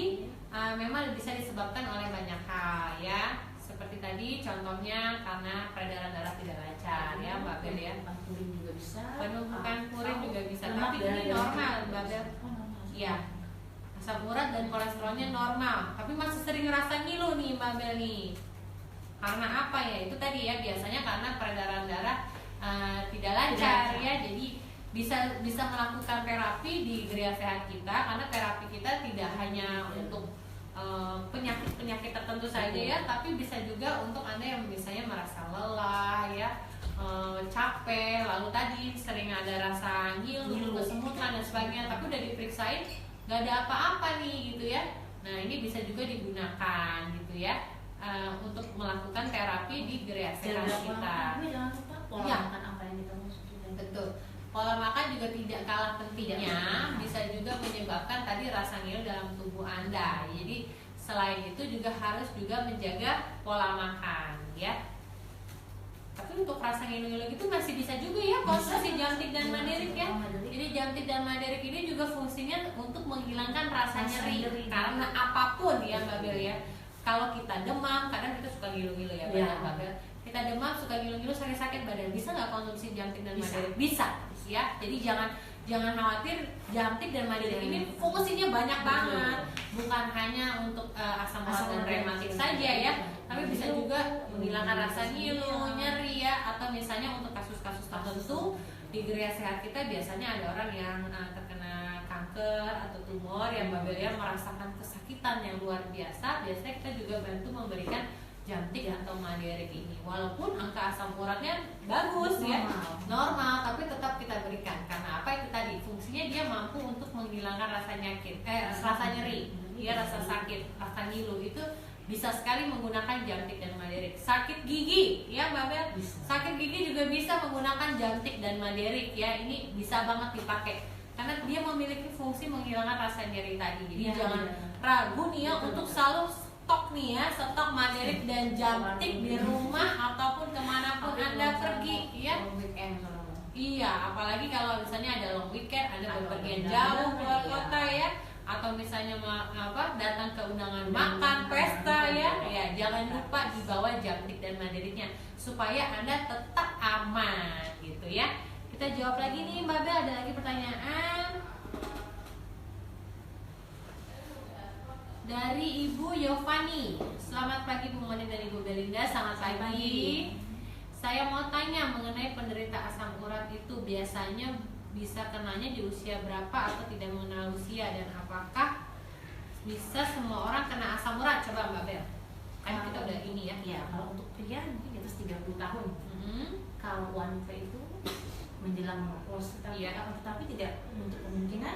Speaker 3: memang bisa disebabkan oleh banyak hal ya. Seperti tadi contohnya karena peredaran darah tidak lancar ya Mbak Bel ya.
Speaker 2: Purin juga bisa.
Speaker 3: Penumpukan purin juga bisa. Tapi ini normal Mbak Bel. Iya, asam urat dan kolesterolnya normal, tapi masih sering ngerasa ngilu nih Mbak Bel nih. Karena apa ya? Itu tadi ya, biasanya karena peredaran darah tidak lancar ya. Jadi bisa melakukan terapi di Geria Sehat kita, karena terapi kita tidak hanya untuk penyakit tertentu saja ya, tapi bisa juga untuk Anda yang misalnya merasa lelah ya, capek, lalu tadi sering ada rasa ngilu, kesemutan dan sebagainya, tapi udah diperiksain nggak ada apa-apa nih gitu ya. Nah, ini bisa juga digunakan gitu ya untuk melakukan terapi di Geria Sehat kita.
Speaker 2: Jangan lupa pola makan apa yang kita konsumsi.
Speaker 3: Betul. Pola makan juga tidak kalah pentingnya, bisa juga menyebabkan tadi rasa ngilu dalam tubuh Anda. Jadi selain itu juga harus juga menjaga pola makan ya. Tapi untuk rasa ngilu-ngilu itu masih bisa juga ya konsumsi jamtik dan maderik ya. Jadi jamtik dan maderik ini juga fungsinya untuk menghilangkan rasa nyeri karena apapun ya Mbak Bel ya. Kalau kita demam, kadang kita suka ngilu-ngilu ya Mbak Bel. Kita demam, suka ngilu-ngilu, sakit-sakit badan, bisa nggak konsumsi jamtik dan maderik? Bisa ya. Jadi jangan khawatir, jamtik dan maderik ini fungsinya banyak banget, bukan hanya untuk asam urat dan rematik saja ya, tapi bisa juga menghilangkan rasa ngilu, nyeri ya, atau misalnya untuk kasus-kasus tertentu di Geria Sehat kita biasanya ada orang yang terkena kanker atau tumor yang Mbak Bel ya merasakan kesakitan yang luar biasa. Biasanya kita juga bantu memberikan Jantik atau Maderik ini. Walaupun angka asam uratnya bagus ya, normal, tapi tetap kita berikan. Karena apa itu tadi? Fungsinya dia mampu untuk menghilangkan rasa rasa nyeri, ya rasa sakit, rasa ngilu itu bisa sekali menggunakan Jantik dan Maderik. Sakit gigi, ya Mbak Bel, sakit gigi juga bisa menggunakan Jantik dan Maderik ya. Ini bisa banget dipakai karena dia memiliki fungsi menghilangkan rasa nyeri tadi. Jadi jangan ragu nih ya untuk selalu stok nih ya, stok Maderik dan Jantik di rumah ataupun kemanapun Anda pergi ya. Iya, apalagi kalau misalnya ada long weekend, ada bepergian jauh keluar kota ya, atau misalnya datang ke undangan makan, pesta ya, jangan lupa dibawa Jantik dan Maderiknya supaya Anda tetap aman gitu ya. Kita jawab lagi nih Mbak Bel, ada lagi pertanyaan dari Ibu Yovani. Selamat pagi Bu Moni dan Ibu Belinda. Selamat pagi. Saya mau tanya mengenai penderita asam urat itu biasanya bisa kenanya di usia berapa atau tidak mengenal usia, dan apakah bisa semua orang kena asam urat? Coba Mbak Bel. Kan kita udah ini ya.
Speaker 2: Ya, kalau untuk pria mungkin di atas 30 tahun. Kalau wanita itu menjelang menopause, tapi tidak untuk kemungkinan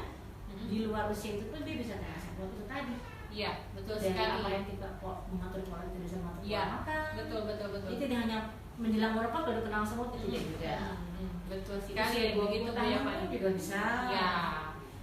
Speaker 2: di luar usia itu pun dia bisa kena asam urat itu tadi.
Speaker 3: Iya, betul
Speaker 2: dari
Speaker 3: sekali.
Speaker 2: apa yang kita mengatur pola tidak bisa mengatur pola makan.
Speaker 3: Betul.
Speaker 2: Itu tidak hanya menjelang menopause baru kena asam urat, itu juga.
Speaker 3: Betul sekali. Begitu Bu
Speaker 2: Yovani juga bisa.
Speaker 3: Ya.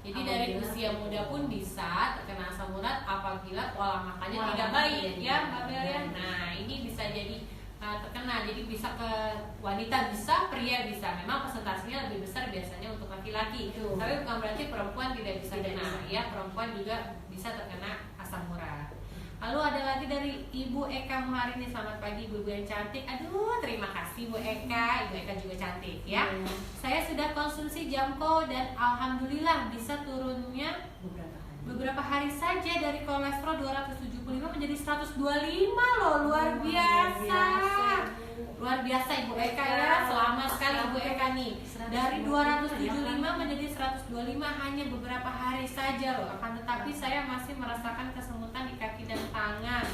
Speaker 3: Jadi dari usia muda pun bisa terkena asam urat apabila pola makannya tidak baik ya Mbak Bel ya. Nah, ini bisa jadi terkena, jadi bisa ke wanita bisa, pria bisa. Memang persentasenya lebih besar biasanya untuk laki-laki. Tapi bukan berarti perempuan tidak bisa kena ya, perempuan juga bisa terkena asam urat. Lalu ada lagi dari Ibu Eka Muharini. Selamat pagi Ibu yang cantik. Aduh, terima kasih Bu Eka. Ibu Eka juga cantik ya. Saya sudah konsumsi Jamko dan alhamdulillah bisa turunnya beberapa hari saja dari kolesterol 275 menjadi 125 loh. Luar biasa. Luar biasa Ibu Eka ya. Selamat sekali Ibu Eka nih. Dari 275 menjadi 125 hanya beberapa hari saja loh. Akan tetapi saya masih merasakan kesemutan di kaki dan tangan.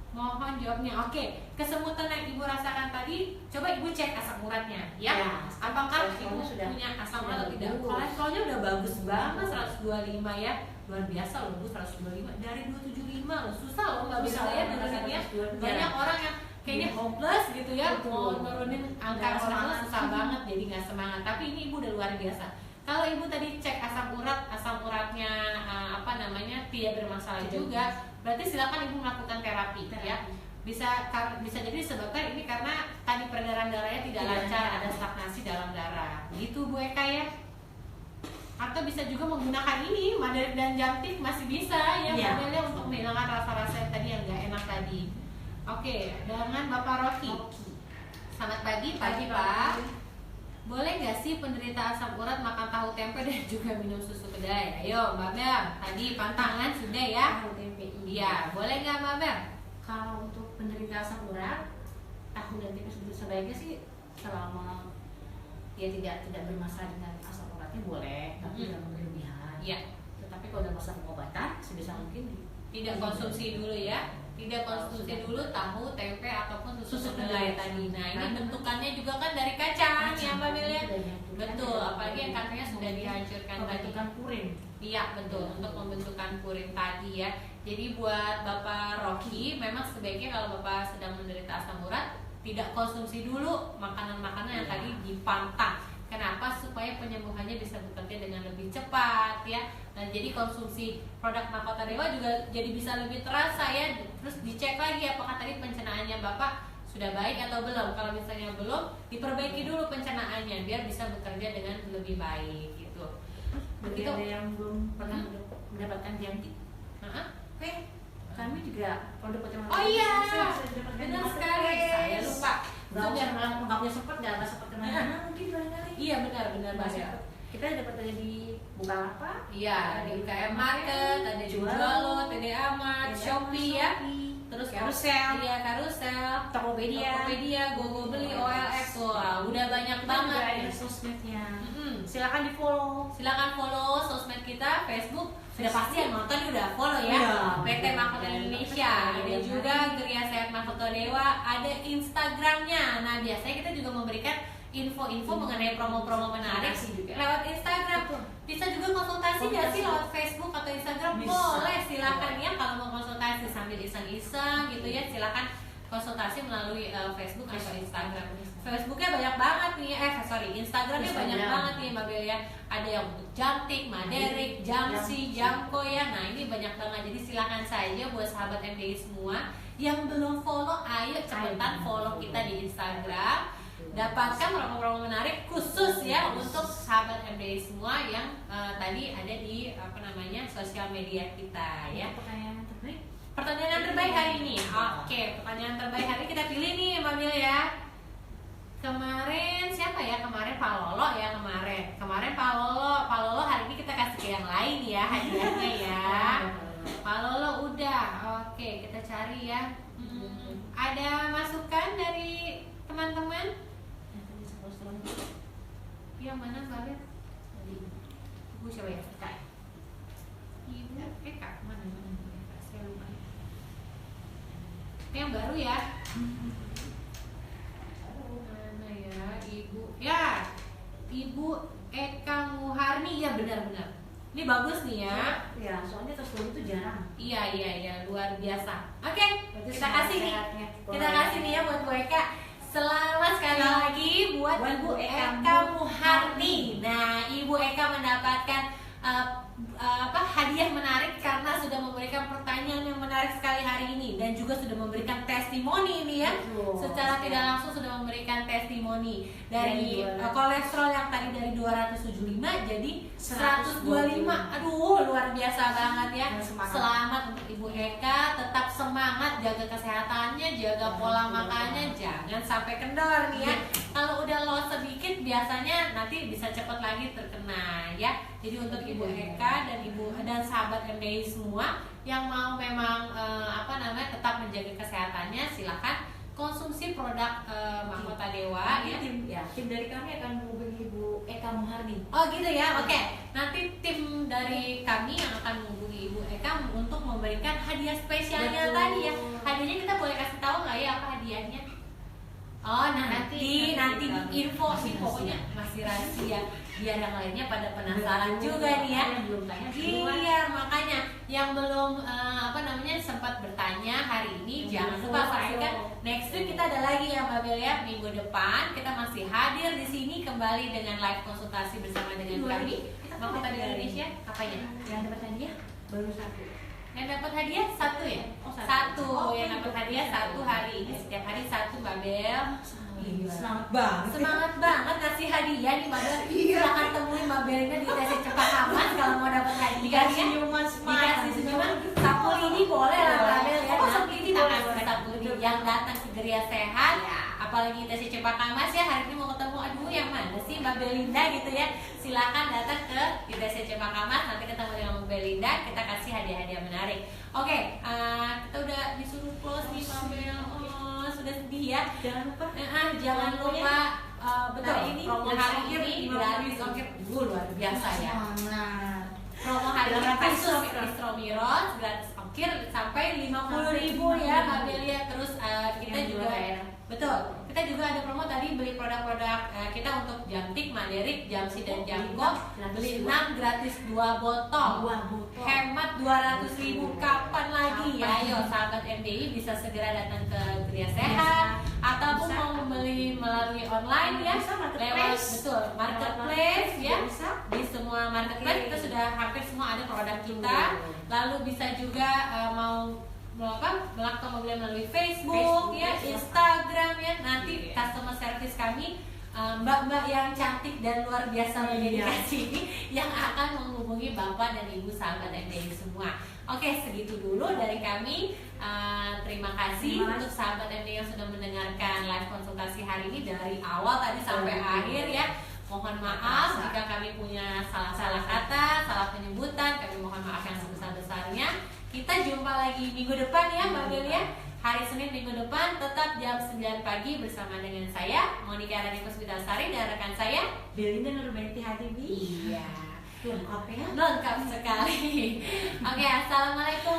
Speaker 3: Mohon jawabnya. Oke, kesemutan yang Ibu rasakan tadi, coba Ibu cek asam uratnya ya. Apakah Ibu punya asam urat atau tidak? Kolesterolnya udah bagus banget 125 ya. Luar biasa loh Bu, 125 dari 275 loh. Susah loh Mbak bisa ya dengerin. Banyak orang yang kayaknya hopeless gitu ya, mau nurunin angka kolesterol susah banget, jadi nggak semangat. Tapi ini Ibu udah luar biasa. Kalau Ibu tadi cek asam uratnya tidak bermasalah juga, berarti silakan Ibu melakukan terapi ya. Bisa jadi disebabkan ini karena tadi peredaran darahnya tidak lancar, ada stagnasi dalam darah. Gitu Bu Eka ya. Atau bisa juga menggunakan ini Maderik dan Jantik, masih bisa ya modelnya untuk menghilangkan rasa-rasa tadi yang nggak enak tadi. Oke, dengan Bapak Rocky. Selamat pagi Pak. Boleh nggak sih penderita asam urat makan tahu tempe dan juga minum susu kedai? Ayo Mbak Bel, tadi pantangan sudah ya.
Speaker 2: Tahu tempe
Speaker 3: Iya, boleh nggak Mbak Bel?
Speaker 2: Kalau untuk penderita asam urat, tahu dan tempe sebaiknya sih selama dia tidak bermasalah dengan asam uratnya boleh, tapi tidak berlebihan.
Speaker 3: Iya.
Speaker 2: Tetapi kalau ada masalah pengobatan, sebisa mungkin
Speaker 3: tidak konsumsi dulu ya. Tidak konsumsi dulu tahu, tempe ataupun susu kedelai tadi. Nah, ini bentukannya juga kan dari kacang ya Mbak Bel ya. Betul, apalagi yang kacangnya sudah dihancurkan tadi.
Speaker 2: Pembentukan purin.
Speaker 3: Iya, betul, untuk pembentukan purin tadi ya. Jadi buat Bapak Rocky, memang sebaiknya kalau Bapak sedang menderita asam urat, tidak konsumsi dulu makanan-makanan yang tadi dipantang. Kenapa? Supaya penyembuhannya bisa bekerja dengan lebih cepat ya. Nah, jadi konsumsi produk Makota Dewa juga jadi bisa lebih terasa ya. Terus dicek lagi apakah tadi pencernaannya Bapak sudah baik atau belum. Kalau misalnya belum, diperbaiki dulu pencernaannya biar bisa bekerja dengan lebih baik gitu.
Speaker 2: Begitu. Ada yang belum pernah mendapatkan Jantik.
Speaker 3: Oke.
Speaker 2: Kami juga produk pencernahan.
Speaker 3: Oh iya, benar sekali. Saya lupa.
Speaker 2: Nggak punya sempat, nggak sempat kemana mungkin barangkali.
Speaker 3: Iya benar banget.
Speaker 2: Kita dapat di Bukalapak.
Speaker 3: Iya, di UKM Market, ada Jualo, TD Amat, Shopee ya. Terus
Speaker 2: Carousel.
Speaker 3: Iya, Carousel,
Speaker 2: Tokopedia,
Speaker 3: Gogo Beli, OLX. Wah, udah banyak banget.
Speaker 2: Ada sosmednya. Silakan di follow.
Speaker 3: Silakan follow sosmed kita, Facebook Sudah pasti yang nonton udah follow ya.
Speaker 2: Iya.
Speaker 3: PT Mahkota Indonesia, ada juga Geria Sehat Mahkota Dewa, ada Instagramnya. Nah biasanya kita juga memberikan info-info mengenai promo-promo menarik lewat Instagram. Bisa juga konsultasi nggak sih lewat Facebook atau Instagram?
Speaker 2: Bisa.
Speaker 3: Boleh, silakan ya. Kalau mau konsultasi sambil iseng-iseng gitu ya, silakan konsultasi melalui Facebook atau Instagram. Facebooknya banyak banget nih, Instagramnya banyak banget nih Mbak Bel ya. Ada yang untuk Jamtik, Maderik, Jamsi, Jamko ya. Nah ini banyak banget. Jadi silakan saja buat sahabat MDI semua yang belum follow, ayo cepetan follow kita di Instagram. Dapatkan promo-promo menarik khusus ya untuk sahabat MDI semua yang tadi ada di sosial media kita ya. Pertanyaan terbaik hari ini. Oke, pertanyaan terbaik hari ini kita pilih nih Mbak Mil ya. Kemarin siapa ya? Kemarin Pak Lolo ya kemarin Pak Lolo hari ini kita kasih ke yang lain ya hadiahnya ya. Pak Lolo udah. Oke, kita cari ya. Ada masukan dari teman-teman? Yang mana Mbak Bel? Ibu siapa ya? Ibu Eka mana? Saya lupa. Ini yang baru ya. Mana ya Ibu? Ya, Ibu Eka Muharni ya benar-benar. Ini bagus nih ya.
Speaker 2: Ya, soalnya tas bulu itu jarang.
Speaker 3: Iya, luar biasa. Oke, kita kasih nih. Kita kasih nih ya buat Bu Eka. Selamat sekali lagi buat Ibu Eka Muharni. Nah, Ibu Eka mendapatkan hadiah menarik karena sudah memberikan pertanyaan yang menarik sekali hari ini dan juga sudah memberikan testimoni ini ya. Secara tidak langsung sudah memberikan testimoni dari kolesterol yang tadi dari 275 jadi 125. Aduh, luar biasa banget ya. Selamat untuk Ibu Eka, tetap semangat jaga kesehatannya, jaga pola makannya, jangan sampai kendor nih ya. Kalau udah loss sedikit biasanya nanti bisa cepat lagi terkena ya. Jadi untuk Ibu Eka dan sahabat MDI semua yang mau memang tetap menjaga kesehatannya, silakan konsumsi produk Mahkota Dewa ya.
Speaker 2: Tim dari kami akan menghubungi Ibu Eka Muharni.
Speaker 3: Oh gitu ya, oke. Nanti tim dari kami yang akan menghubungi Ibu Eka untuk memberikan hadiah spesialnya tadi ya. Hadiahnya kita boleh kasih tahu nggak ya apa hadiahnya? Oh nanti di info sih pokoknya masih rahasia biar yang lainnya pada penasaran juga nih ya. Iya makanya yang belum sempat bertanya hari ini jangan lupa pastikan next week kita ada lagi ya Mbak Bel ya. Minggu depan kita masih hadir di sini kembali dengan live konsultasi bersama dengan kami Mahkota Indonesia. Apanya?
Speaker 2: Yang dapat hadiah baru satu.
Speaker 3: Yang dapat hadiah satu ya? Satu. Yang dapat hadiah satu hari ini. Setiap hari satu Mbak Bel. Semangat banget ngasih hadiah nih Mbak Bel. Silahkan temuin Mbak Belnya di TC Cepakamat kalau mau dapat hadiah. Dikasih senyuman. Sapu lidi boleh lah Mbak Bel ya. Sapu lidi boleh. Sapu lidi yang datang ke Geria Sehat. Apalagi TC Cepakamat ya hari ini mau ketemu. Aduh yang mana sih Mbak Belinda gitu ya. Silakan datang ke TC Cepakamat. Nanti ketemu dengan Mbak Belinda. Kita kasih hadiah-hadiah menarik. Oke, kita udah disuruh close nih Mbak Bel. Sudah sedih ya. Jangan lupa betul ini promo hari ini gratis ongkir luar biasa ya. Promo hari ini khusus Istromiron gratis ongkir sampai 50.000 ya Mbak Belia. Terus kita juga kita juga ada promo tadi beli produk-produk kita untuk Jamtik, Maderik, Jamsi dan Jamko beli 6 gratis 2 botol. Hemat 200.000 kapan lagi ya? Ayo sahabat MDI bisa segera datang ke Geria Sehat ataupun mau membeli melalui online ya lewat marketplace ya. Di semua marketplace kita sudah hampir semua ada produk kita. Lalu bisa juga mau membeli melalui Facebook ya, Instagram ya. Nanti customer service kami mbak-mbak yang cantik dan luar biasa berdedikasi ini yang akan menghubungi Bapak dan Ibu sahabat MDI semua. Oke, segitu dulu dari kami. Terima kasih untuk sahabat MDI yang sudah mendengarkan live konsultasi hari ini dari awal tadi sampai akhir ya. Mohon maaf jika kami punya salah-salah kata, salah penyebutan. Kami mohon maaf yang sebesar-besarnya. Kita jumpa lagi minggu depan ya Mbak Bel ya. Hari Senin minggu depan tetap jam 9 pagi bersama dengan saya Monika Rani Puspitasari dan rekan saya
Speaker 2: Belinda Nurbaiti Hatibi.
Speaker 3: Iya.
Speaker 2: lengkap ya.
Speaker 3: Lengkap sekali. Oke, assalamualaikum